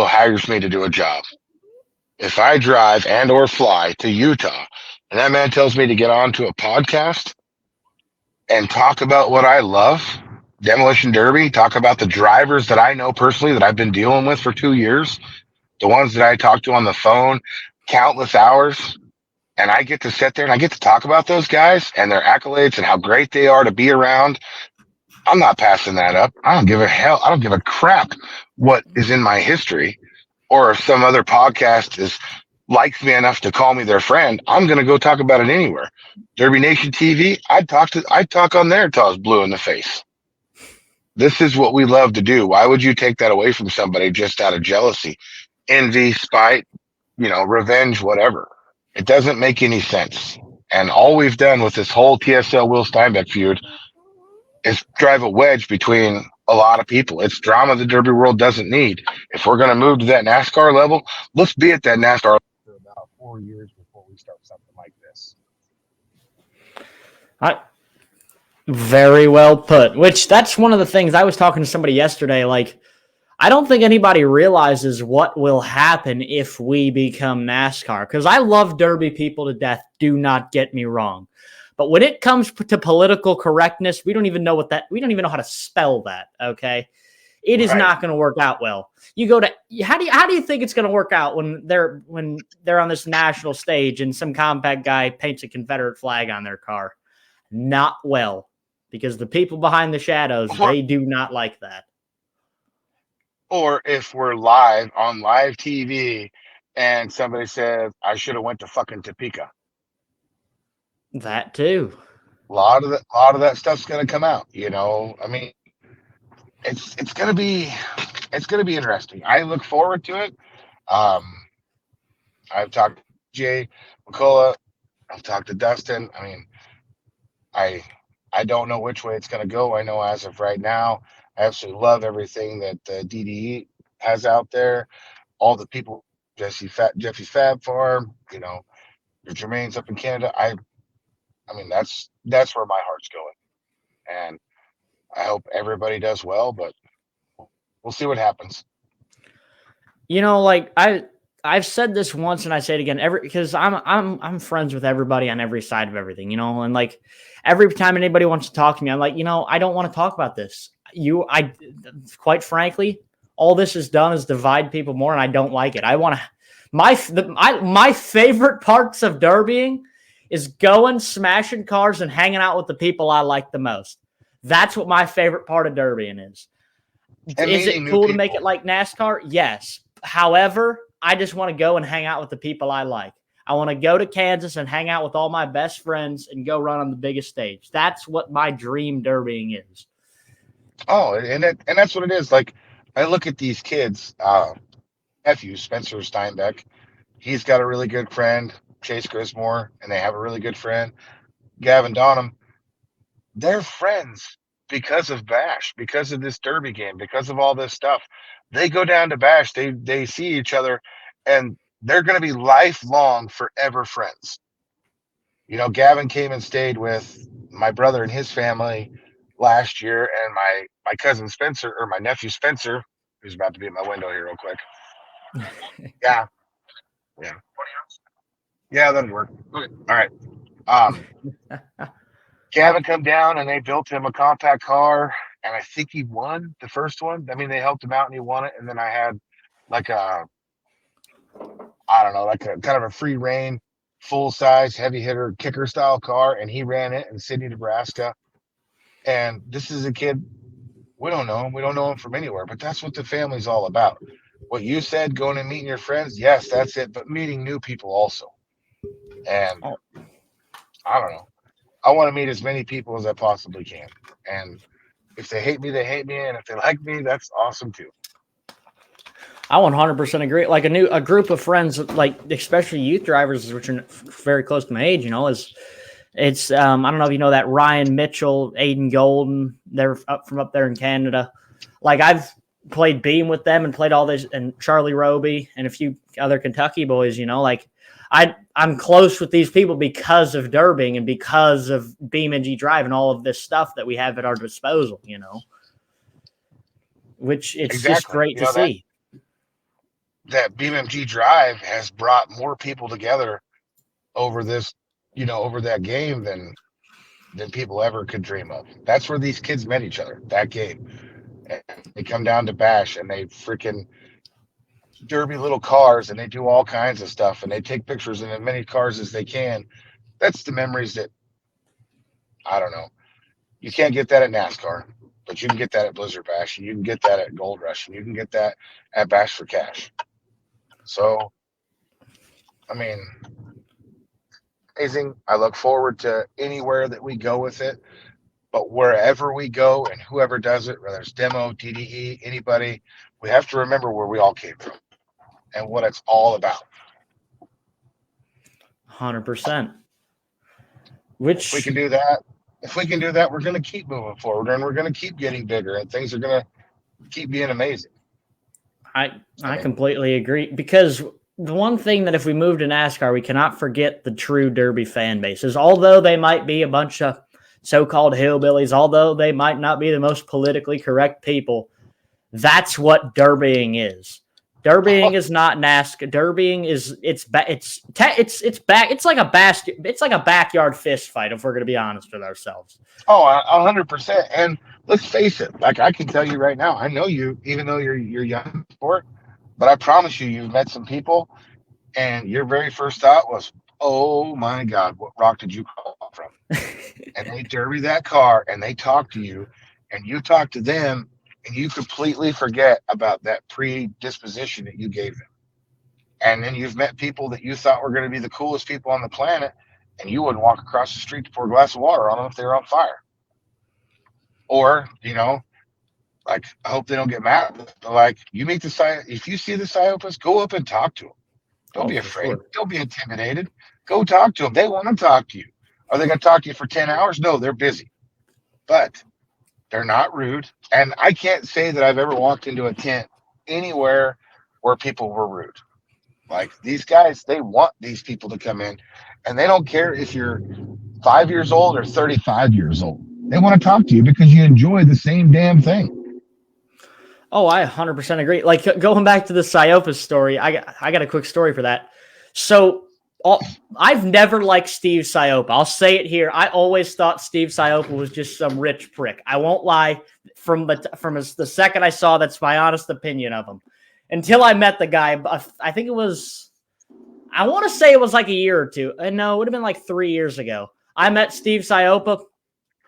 hires me to do a job. If I drive and or fly to Utah and that man tells me to get on to a podcast and talk about what I love, Demolition Derby, talk about the drivers that I know personally that I've been dealing with for 2 years, the ones that I talk to on the phone countless hours, and I get to sit there and I get to talk about those guys and their accolades and how great they are to be around. I'm not passing that up. I don't give a crap what is in my history, or if some other podcast likes me enough to call me their friend, I'm going to go talk about it anywhere. Derby Nation TV, I'd talk on there until I was blue in the face. This is what we love to do. Why would you take that away from somebody just out of jealousy, envy, spite, revenge, whatever? It doesn't make any sense. And all we've done with this whole TSL Will Steinbeck feud is drive a wedge between a lot of people. It's drama the Derby world doesn't need. If we're going to move to that NASCAR level, let's be at that NASCAR level for about 4 years before we start something like this. Very well put. Which that's one of the things I was talking to somebody yesterday. Like, I don't think anybody realizes what will happen if we become NASCAR. Because I love Derby people to death. Do not get me wrong. But when it comes to political correctness, we don't even know how to spell that. Okay. It is not going to work out well. You go to how do you think it's going to work out when they're on this national stage and some compact guy paints a Confederate flag on their car? Not well, because the people behind the shadows, they do not like that. Or if we're live on live TV and somebody says, I should have went to fucking Topeka. That too. A lot of that stuff's going to come out. I mean, it's gonna be interesting. I look forward to it. Um, I've talked to Jay McCullough. I've talked to Dustin. I mean, I I don't know which way it's gonna go. I know as of right now, I absolutely love everything that D.D.E has out there. All the people, Jeffy's Fab Farm. Your Jermaine's up in Canada. I mean, that's where my heart's going, and I hope everybody does well. But we'll see what happens. Like I've said this once and I say it again because I'm friends with everybody on every side of everything, and like every time anybody wants to talk to me, I'm like, I don't want to talk about this. I quite frankly, all this has done is divide people more, and I don't like it. I want to my favorite parts of derbying is going, smashing cars, and hanging out with the people I like the most. That's what my favorite part of derbying is. And Is meeting it new cool to people. make it like NASCAR? Yes. However, I just want to go and hang out with the people I like. I want to go to Kansas and hang out with all my best friends and go run on the biggest stage. That's what my dream derbying is. Oh, and that's what it is. Like I look at these kids, nephew Spencer Steinbeck. He's got a really good friend, Chase Grismore, and they have a really good friend, Gavin Donham. They're friends because of Bash, because of this Derby game, because of all this stuff. They go down to Bash, they see each other, and they're going to be lifelong, forever friends. Gavin came and stayed with my brother and his family last year, and my cousin Spencer, or my nephew Spencer, who's about to be at my window here real quick. Yeah, yeah, yeah, that'll work. Okay. All right. Um, Gavin come down and they built him a compact car, and I think he won the first one. I mean, they helped him out and he won it. And then I had like I don't know, like a kind of a free reign, full size, heavy hitter kicker style car, and he ran it in Sydney, Nebraska. And this is a kid, we don't know him. We don't know him from anywhere, but that's what the family's all about. What you said, going and meeting your friends, yes, that's it, but meeting new people also. And Oh, I don't know. I want to meet as many people as I possibly can. And if they hate me, they hate me. And if they like me, that's awesome too. I 100% agree. Like a group of friends, like especially youth drivers, which are very close to my age, it's I don't know if you know that Ryan Mitchell, Aiden Golden, they're up there in Canada. Like I've played beam with them and played all this, and Charlie Roby and a few other Kentucky boys. Like I'm close with these people because of derbying and because of Beam and G Drive and all of this stuff that we have at our disposal. Which it's just Exactly. great to That see. BMG Drive has brought more people together over this, over that game than people ever could dream of. That's where these kids met each other, that game. And they come down to Bash and they freaking derby little cars and they do all kinds of stuff and they take pictures in as many cars as they can. That's the memories that I don't know. You can't get that at NASCAR, but you can get that at Blizzard Bash, and you can get that at Gold Rush, and you can get that at Bash for Cash. So, I mean, amazing. I look forward to anywhere that we go with it. But wherever we go and whoever does it, whether it's D.E.M.O, D.D.E, anybody, we have to remember where we all came from and what it's all about. 100%. If we can do that, we're going to keep moving forward and we're going to keep getting bigger and things are going to keep being amazing. I completely agree, because the one thing that if we move to NASCAR, we cannot forget the true Derby fan bases. Although they might be a bunch of so-called hillbillies, although they might not be the most politically correct people, that's what derbying is. Derbying is not NASCAR. Derbying is it's like a backyard fist fight, if we're going to be honest with ourselves. Oh, 100%. And let's face it, like I can tell you right now, I know you, even though you're young in sport, but I promise you, you've met some people, and your very first thought was, "Oh my God, what rock did you call from?" And they derby that car, and they talk to you, and you talk to them, and you completely forget about that predisposition that you gave them. And then you've met people that you thought were going to be the coolest people on the planet, and you wouldn't walk across the street to pour a glass of water on them if they were on fire. Or, Like, I hope they don't get mad. But like, you meet the if you see the Psyopas, go up and talk to them. Don't Oh, be for afraid. sure. Don't be intimidated. Go talk to them. They want to talk to you. Are they going to talk to you for 10 hours? No, they're busy. But they're not rude. And I can't say that I've ever walked into a tent anywhere where people were rude. Like these guys, they want these people to come in and they don't care if you're 5 years old or 35 years old. They want to talk to you because you enjoy the same damn thing. Oh, I 100% agree. Like going back to the Psyopas story, I got a quick story for that. So I've never liked Steve Psyopa. I'll say it here. I always thought Steve Psyopa was just some rich prick. I won't lie. From the second I saw, that's my honest opinion of him. Until I met the guy, I think it was. I want to say it was like a year or two. No, it would have been like 3 years ago. I met Steve Psyopa.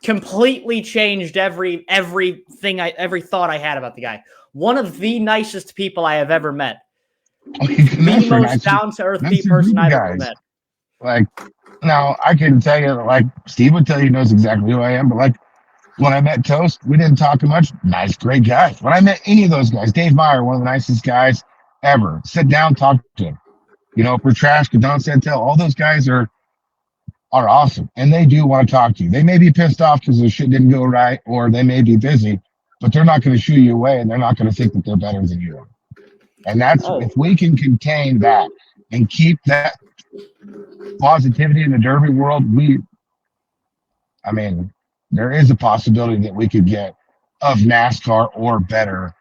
Completely changed every thought I had about the guy. One of the nicest people I have ever met. The most down to earth person I've ever met. Like, now I can tell you, like Steve would tell you, he knows exactly who I am. But like when I met Toast, we didn't talk much. Nice, great guy. When I met any of those guys, Dave Meyer, one of the nicest guys ever. Sit down, talk to him. You know, for Trash, Don Santel, all those guys are awesome, and they do want to talk to you. They may be pissed off because the shit didn't go right, or they may be busy, but they're not going to shoo you away, and they're not going to think that they're better than you are. And that's if we can contain that and keep that positivity in the Derby world, there is a possibility that we could get of NASCAR or better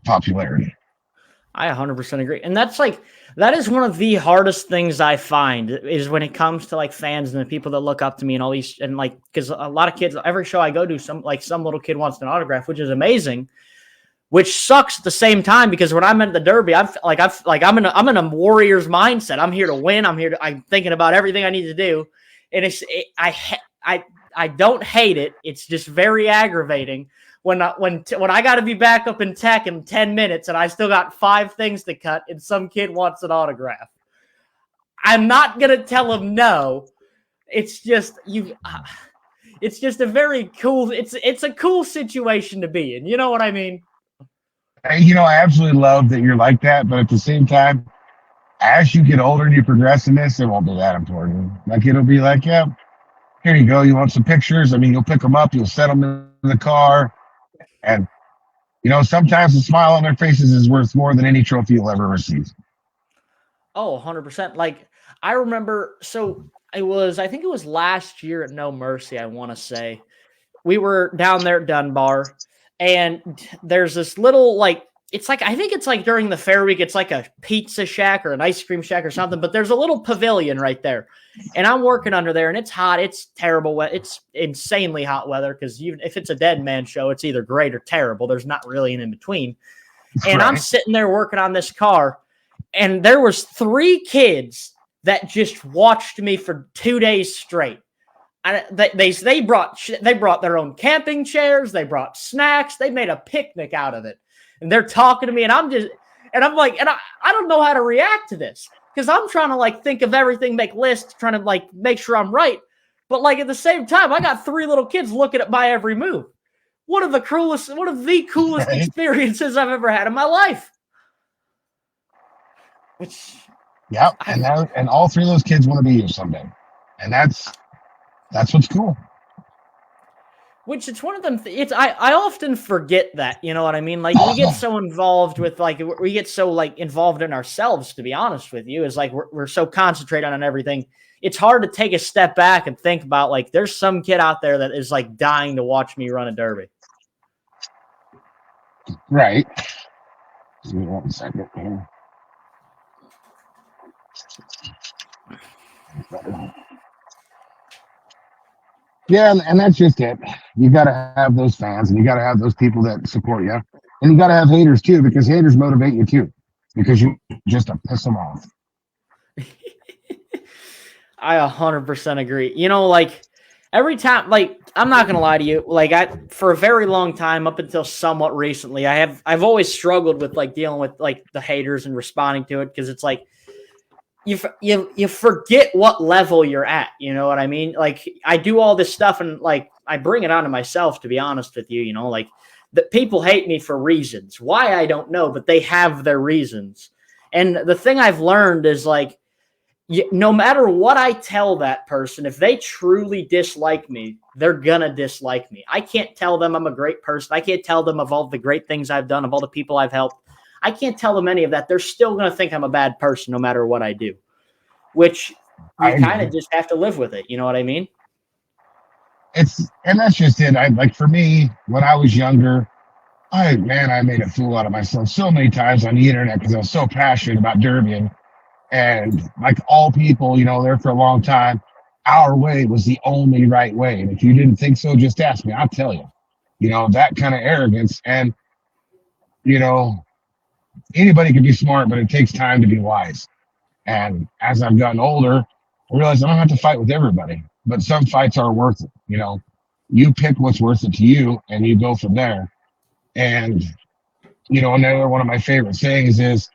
popularity. I 100% agree. And that is one of the hardest things I find is when it comes to like fans and the people that look up to me and all these, and like, because a lot of kids, every show I go to, some little kid wants an autograph, which is amazing, which sucks at the same time, because when I'm at the Derby, I'm in a Warriors mindset. I'm here to win. I'm thinking about everything I need to do. And I don't hate it. It's just very aggravating when I got to be back up in tech in 10 minutes and I still got 5 things to cut and some kid wants an autograph. I'm not going to tell him no. It's just it's just a very cool, it's a cool situation to be in. You know what I mean? You know, I absolutely love that you're like that, but at the same time, as you get older and you progress in this, it won't be that important. Like, it'll be like, yeah, here you go. You want some pictures? I mean, you'll pick them up, you'll set them in the car. And, you know, sometimes the smile on their faces is worth more than any trophy you'll ever receive. Oh, 100%. Like, I remember, I think it was last year at No Mercy, I want to say. We were down there at Dunbar, and there's this little, like, I think it's like during the fair week, it's like a pizza shack or an ice cream shack or something, but there's a little pavilion right there. And I'm working under there, and it's hot. It's terrible. It's insanely hot weather, because even if it's a dead man show, it's either great or terrible. There's not really an in-between. And I'm sitting there working on this car, and there was 3 kids that just watched me for 2 days straight. They brought their own camping chairs. They brought snacks. They made a picnic out of it. And they're talking to me, and I don't know how to react to this, because I'm trying to like think of everything, make lists, trying to like make sure I'm right. But like at the same time, I got 3 little kids looking at my every move. One of the coolest experiences I've ever had in my life. And all 3 of those kids want to be you someday. And that's what's cool. Which it's one of them. I often forget that, you know what I mean? Like we get so involved with we get so like involved in ourselves, to be honest with you, is like we're so concentrated on everything. It's hard to take a step back and think about like there's some kid out there that is like dying to watch me run a Derby. Right. Give me 1 second here. Yeah, and that's just it. You got to have those fans, and you got to have those people that support you, and you got to have haters too, because haters motivate you too, because you just piss them off. I 100% agree. You know, like every time, like I'm not gonna lie to you, like for a very long time up until somewhat recently, I've always struggled with like dealing with like the haters and responding to it, because it's like you forget what level you're at. You know what I mean? Like I do all this stuff and like I bring it onto myself, to be honest with you. You know, like that people hate me for reasons. Why, I don't know, but they have their reasons. And the thing I've learned is like, no matter what I tell that person, if they truly dislike me, they're going to dislike me. I can't tell them I'm a great person. I can't tell them of all the great things I've done, of all the people I've helped. I can't tell them any of that. They're still going to think I'm a bad person no matter what I do, which you kind of just have to live with it. You know what I mean? And that's just it. Like for me, when I was younger, I made a fool out of myself so many times on the internet because I was so passionate about derbying. And like all people, there for a long time, our way was the only right way. And if you didn't think so, just ask me. I'll tell you. That kind of arrogance. And, anybody can be smart, but it takes time to be wise. And as I've gotten older, I realize I don't have to fight with everybody, but some fights are worth it. You pick what's worth it to you and you go from there. And, another one of my favorite sayings is,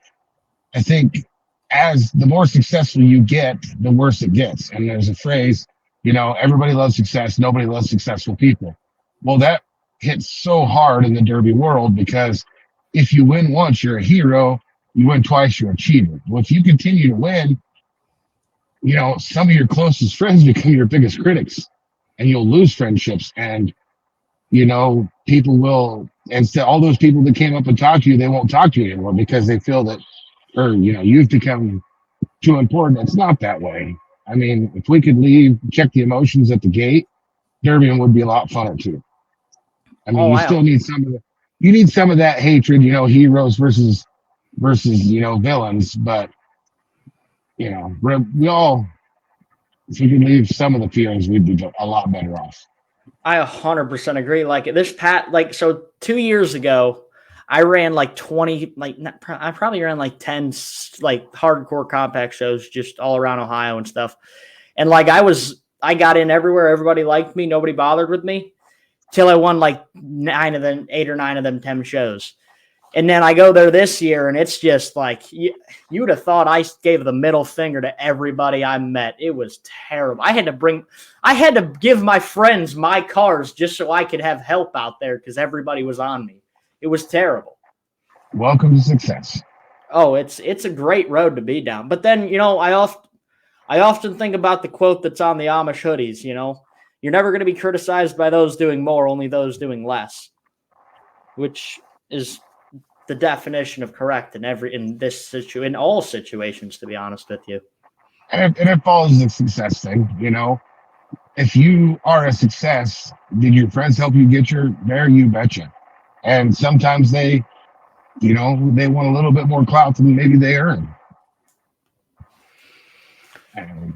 I think as the more successful you get, the worse it gets. And there's a phrase, everybody loves success, nobody loves successful people. Well, that hits so hard in the derby world because if you win once, you're a hero. You win twice, you're a cheater. Well, if you continue to win, some of your closest friends become your biggest critics and you'll lose friendships. And, people will, instead, all those people that came up and talked to you, they won't talk to you anymore because they feel that, or, you've become too important. It's not that way. I mean, if we could check the emotions at the gate, derbying would be a lot funner too. I mean, still need some of that hatred, heroes versus villains, but we all, if we could leave some of the feelings, we'd be a lot better off. I 100% agree. So 2 years ago, I ran like 20, I probably ran like 10 like hardcore compact shows just all around Ohio and stuff. And like I got in everywhere. Everybody liked me. Nobody bothered with me till I won like 8 or 9 of them 10 shows. And then I go there this year, and it's just like you would have thought I gave the middle finger to everybody I met. It was terrible. I had to give my friends my cars just so I could have help out there because everybody was on me. It was terrible. Welcome to success. Oh, it's a great road to be down. But then I often think about the quote that's on the Amish hoodies. You're never going to be criticized by those doing more, only those doing less, which is the definition of correct in all situations, to be honest with you. And it follows the success thing, if you are a success, did your friends help you get there? You betcha. And sometimes they want a little bit more clout than maybe they earn. And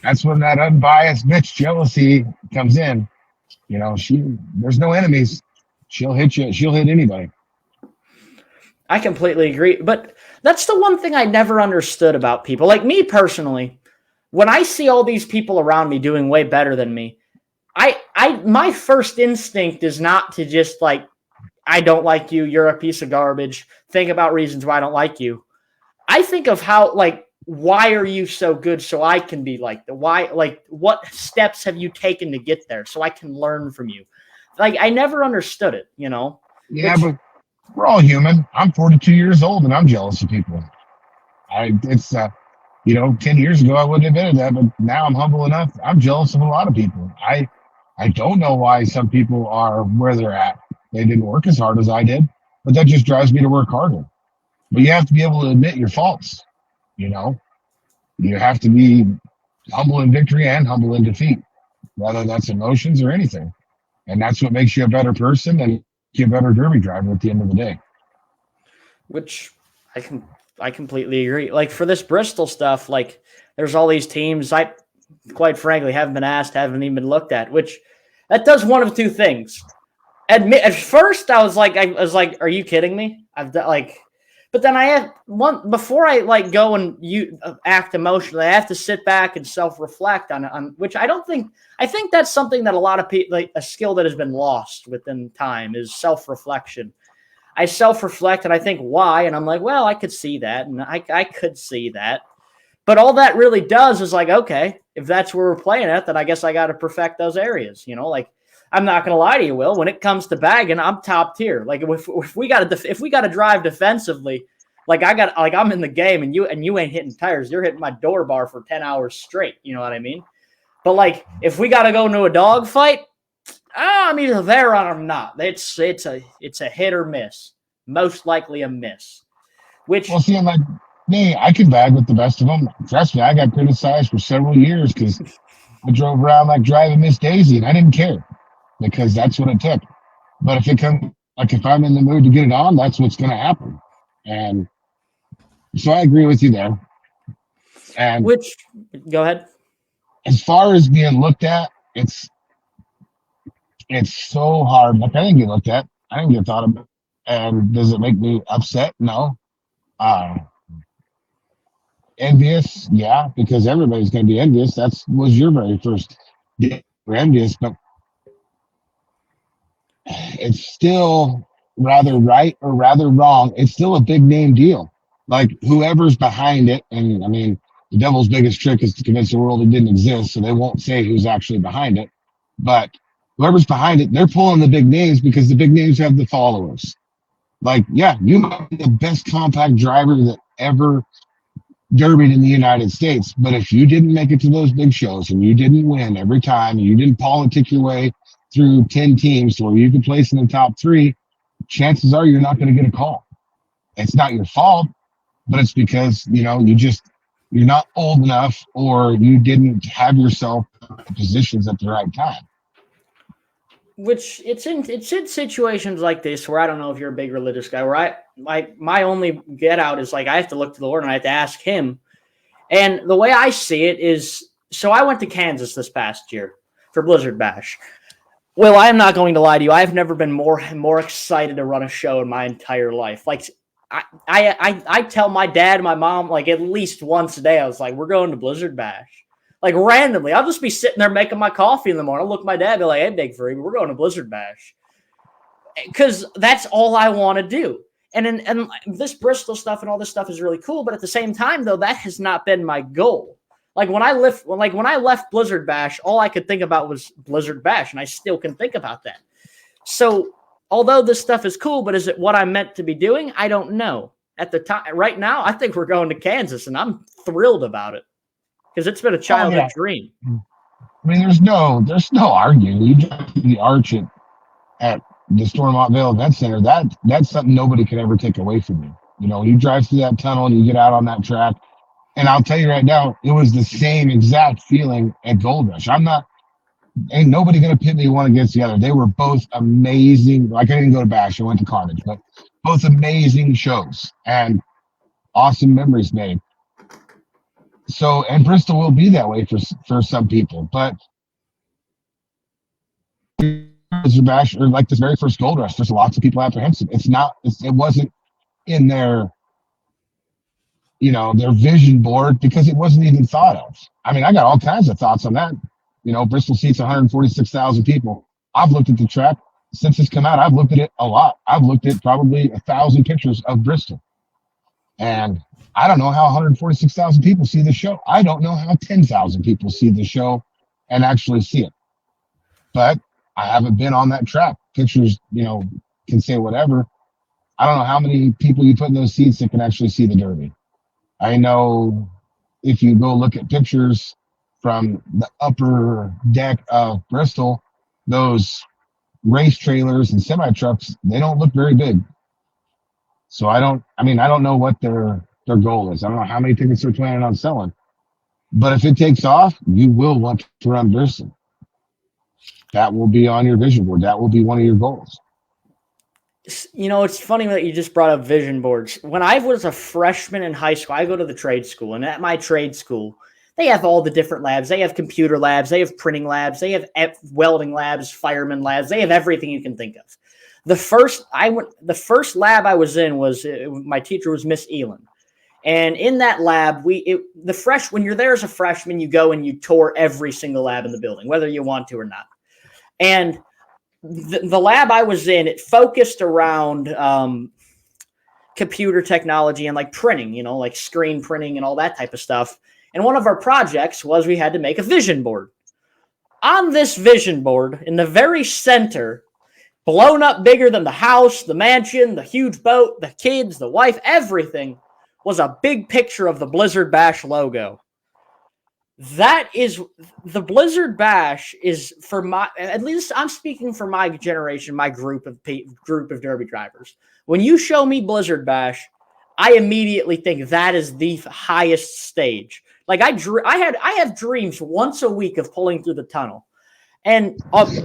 that's when that unbiased bitch jealousy comes in. There's no enemies. She'll hit you. She'll hit anybody. I completely agree. But that's the one thing I never understood about people. Like me personally, when I see all these people around me doing way better than me, my first instinct is not to just like, I don't like you, you're a piece of garbage, think about reasons why I don't like you. I think of how, like, why are you so good so I can be like what steps have you taken to get there so I can learn from you? Like, I never understood it, Yeah, but we're all human. I'm 42 years old and I'm jealous of people. 10 years ago I wouldn't have admitted that, but now I'm humble enough. I'm jealous of a lot of people. I don't know why some people are where they're at. They didn't work as hard as I did, but that just drives me to work harder. But you have to be able to admit your faults. You have to be humble in victory and humble in defeat, whether that's emotions or anything. And that's what makes you a better person and you a better derby driver at the end of the day. Which I completely agree. Like for this Bristol stuff, like there's all these teams I quite frankly haven't been asked, haven't even been looked at, which that does one of two things. At first I was like, are you kidding me? But then I have one before I like go and act emotionally. I have to sit back and self-reflect on which I think that's something that a lot of people, like a skill that has been lost within time, is self-reflection. I self-reflect and I think why, and I'm like, well, I could see that, and I could see that, but all that really does is like, okay, if that's where we're playing at, then I guess I got to perfect those areas. Like I'm not gonna lie to you, Will. When it comes to bagging, I'm top tier. Like if we gotta drive defensively, I'm in the game and you ain't hitting tires. You're hitting my door bar for 10 hours straight. You know what I mean? But like if we gotta go into a dog fight, I'm either there or I'm not. It's a hit or miss. Most likely a miss. Which Well, see, like me, I can bag with the best of them. Trust me, I got criticized for several years because I drove around like driving Miss Daisy, and I didn't care because that's what it took. But if I'm in the mood to get it on, that's what's going to happen. And so I agree with you there. And go ahead. as far as being looked at, it's so hard. Like I didn't get looked at. I didn't get thought about. And does it make me upset? No. Uh, Envious, yeah, because everybody's going to be envious. That was your very first for envious, but it's still rather right or rather wrong. It's still a big name deal. Like whoever's behind it, and I mean, the devil's biggest trick is to convince the world it didn't exist, so they won't say who's actually behind it. But whoever's behind it, they're pulling the big names because the big names have the followers. Like, yeah, you might be the best compact driver that ever derbied in the United States, but if you didn't make it to those big shows and you didn't win every time, and you didn't politic your way through 10 teams where you could place in the top 3, chances are you're not going to get a call. It's not your fault, but it's because, you're not old enough or you didn't have yourself in positions at the right time. Which it's in situations like this where I don't know if you're a big religious guy, where my only get out is like I have to look to the Lord and I have to ask him. And the way I see it is, so I went to Kansas this past year for Blizzard Bash. Well, I'm not going to lie to you. I've never been more excited to run a show in my entire life. Like I tell my dad and my mom like at least once a day, I was like, we're going to Blizzard Bash. Like randomly, I'll just be sitting there making my coffee in the morning. I'll look at my dad and be like, hey, Big Free, we're going to Blizzard Bash. Because that's all I want to do. And this Bristol stuff and all this stuff is really cool. But at the same time, though, that has not been my goal. Like when I left Blizzard Bash, all I could think about was Blizzard Bash. And I still can think about that. So although this stuff is cool, but is it what I'm meant to be doing? I don't know. At the time, right now, I think we're going to Kansas and I'm thrilled about it. Because it's been a childhood dream. I mean, there's no arguing. You drive to the arch at the Stormontville Event Center. That's something nobody can ever take away from you. You drive through that tunnel and you get out on that track. And I'll tell you right now, it was the same exact feeling at Gold Rush. Ain't nobody going to pit me one against the other. They were both amazing. Like I didn't go to Bash, I went to Carnage, but both amazing shows and awesome memories made. So, and Bristol will be that way for some people, but Bash or like this very first Gold Rush, there's lots of people apprehensive. It wasn't in their vision board because it wasn't even thought of. I mean, I got all kinds of thoughts on that. Bristol seats 146,000 people. I've looked at the track since it's come out. I've looked at it a lot. I've looked at probably 1,000 pictures of Bristol, and I don't know how 146,000 people see the show. I don't know how 10,000 people see the show and actually see it. But I haven't been on that track. Pictures, can say whatever. I don't know how many people you put in those seats that can actually see the Derby. I know if you go look at pictures from the upper deck of Bristol, those race trailers and semi trucks, they don't look very big. So I don't know what their goal is. I don't know how many tickets they're planning on selling. But if it takes off, you will want to run Bristol. That will be on your vision board. That will be one of your goals. It's funny that you just brought up vision boards. When I was a freshman in high school, I go to the trade school, and at my trade school, they have all the different labs. They have computer labs. They have printing labs. They have welding labs, fireman labs. They have everything you can think of. The first lab I was in was my teacher was Miss Elin. And in that lab, when you're there as a freshman, you go and you tour every single lab in the building, whether you want to or not. And the lab I was in, it focused around computer technology and like printing, like screen printing and all that type of stuff. And one of our projects was we had to make a vision board. on this vision board in the very center, blown up bigger than the house, the mansion, the huge boat, the kids, the wife, everything, was a big picture of the Blizzard Bash logo. That is, the Blizzard Bash is, for my, at least I'm speaking for my generation, my group of derby drivers. When you show me Blizzard Bash, I immediately think that is the highest stage. Like I have dreams once a week of pulling through the tunnel. And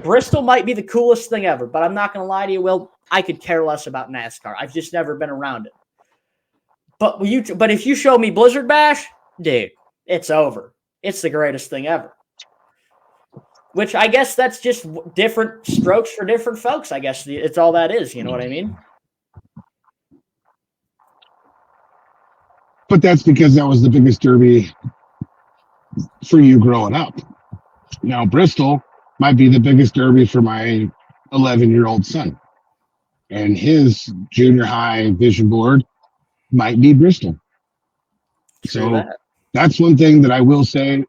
Bristol might be the coolest thing ever, but I'm not going to lie to you, Will. I could care less about NASCAR. I've just never been around it. But if you show me Blizzard Bash, dude, it's over. It's the greatest thing ever. Which I guess that's just different strokes for different folks. I guess it's all that is. You know what I mean? But that's because that was the biggest derby for you growing up. Now, Bristol might be the biggest derby for my 11-year-old son. And his junior high vision board might be Bristol. So that's one thing that I will say.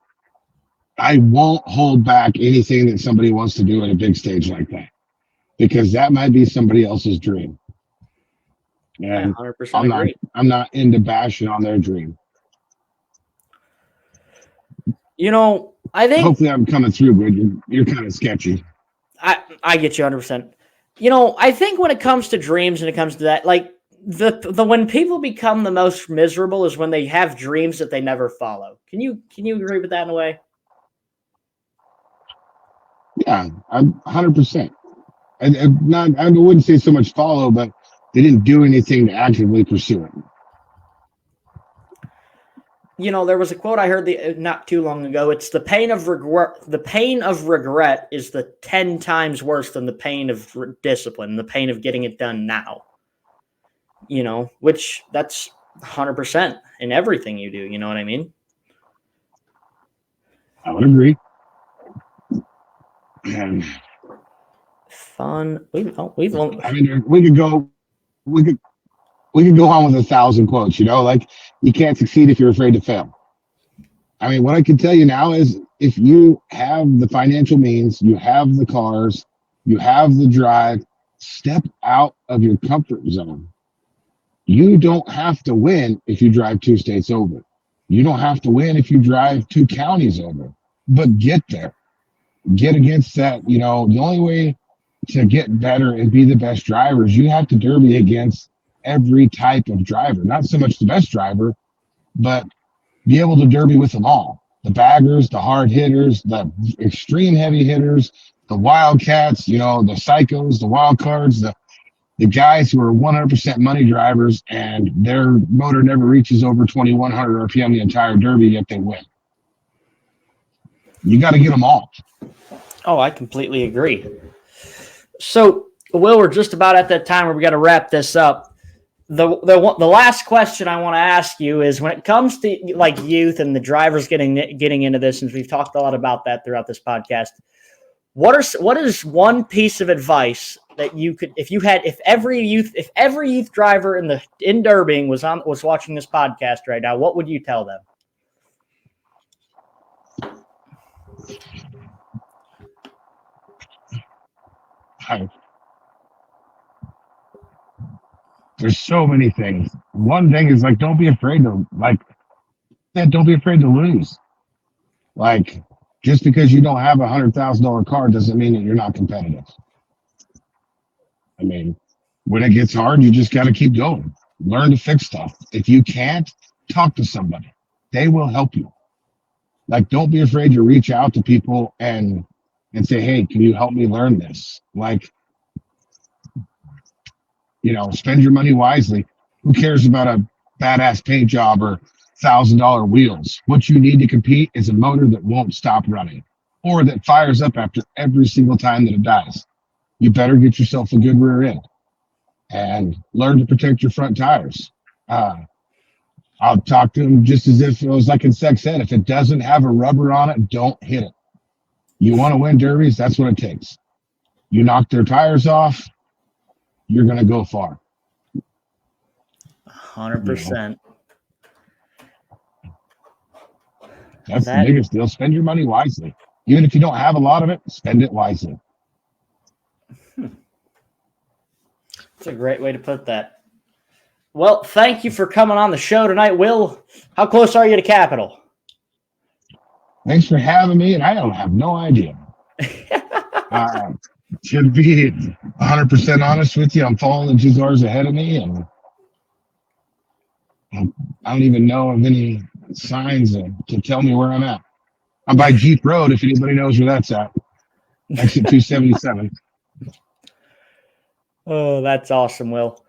I won't hold back anything that somebody wants to do at a big stage like that, because that might be somebody else's dream. And I 100% agree. I'm not into bashing on their dream. You know, I think hopefully I'm coming through, but you're kind of sketchy. I get you 100%. You know, I think when it comes to dreams and it comes to that, like the when people become the most miserable is when they have dreams that they never follow. Can you agree with that in a way? Yeah, I'm 100%. I wouldn't say so much follow, but they didn't do anything to actively pursue it. You know, there was a quote I heard not too long ago. It's the pain of regret. The pain of regret is 10 times worse than the pain of discipline, the pain of getting it done now. You know, which that's 100% in everything you do. You know what I mean? I would agree. And fun. I mean, we could go on with 1,000 quotes, you know, like you can't succeed if you're afraid to fail. I mean, what I can tell you now is if you have the financial means, you have the cars, you have the drive, step out of your comfort zone. You don't have to win if you drive 2 states over. You don't have to win if you drive 2 counties over, but get there. Get against that. You know, the only way to get better and be the best drivers, you have to derby against every type of driver, not so much the best driver, but be able to derby with them all. The baggers, the hard hitters, the extreme heavy hitters, the wildcats, you know, the psychos, the wild cards, the guys who are 100% money drivers and their motor never reaches over 2,100 RPM the entire derby, yet they win. You got to get them all. Oh, I completely agree. So, Will, we're just about at that time where we got to wrap this up. The last question I want to ask you is, when it comes to like youth and the drivers getting into this, since we've talked a lot about that throughout this podcast, what is one piece of advice that you could, if every youth driver in derbying was watching this podcast right now, what would you tell them? There's so many things. One thing is like, don't be afraid to lose. Like, just because you don't have $100,000 car doesn't mean that you're not competitive. I mean, when it gets hard, you just got to keep going. Learn to fix stuff. If you can't, talk to somebody. They will help you. Like, don't be afraid to reach out to people and say, hey, can you help me learn this? Like, you know, spend your money wisely. Who cares about a badass paint job or $1,000 wheels? What you need to compete is a motor that won't stop running or that fires up after every single time that it dies. You better get yourself a good rear end and learn to protect your front tires. I'll talk to them just as if it was like in sex ed. If it doesn't have a rubber on it, don't hit it. You want to win derbies, that's what it takes. You knock their tires off, you're going to go far. 100%. That's the biggest deal. Spend your money wisely. Even if you don't have a lot of it, spend it wisely. That's a great way to put that. Well, thank you for coming on the show tonight, Will. How close are you to Capitol? Thanks for having me, and I don't have no idea. To be 100% honest with you, I'm falling 2 cars ahead of me, and I don't even know of any signs to tell me where I'm at. I'm by Jeep Road, if anybody knows where that's at. Exit 277. Oh, that's awesome, Will.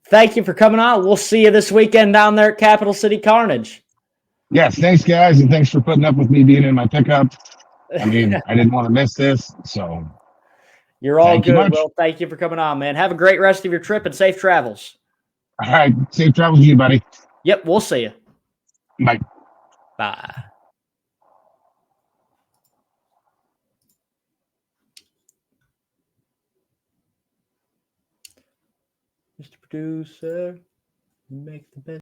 Thank you for coming on. We'll see you this weekend down there at Capital City Carnage. Yes, thanks, guys, and thanks for putting up with me being in my pickup. I mean, I didn't want to miss this, so You're all thank you good, much. Will. Thank you for coming on, man. Have a great rest of your trip and safe travels. All right, safe travels to you, buddy. Yep, we'll see you. Bye. Bye. Mr. Producer, make the best.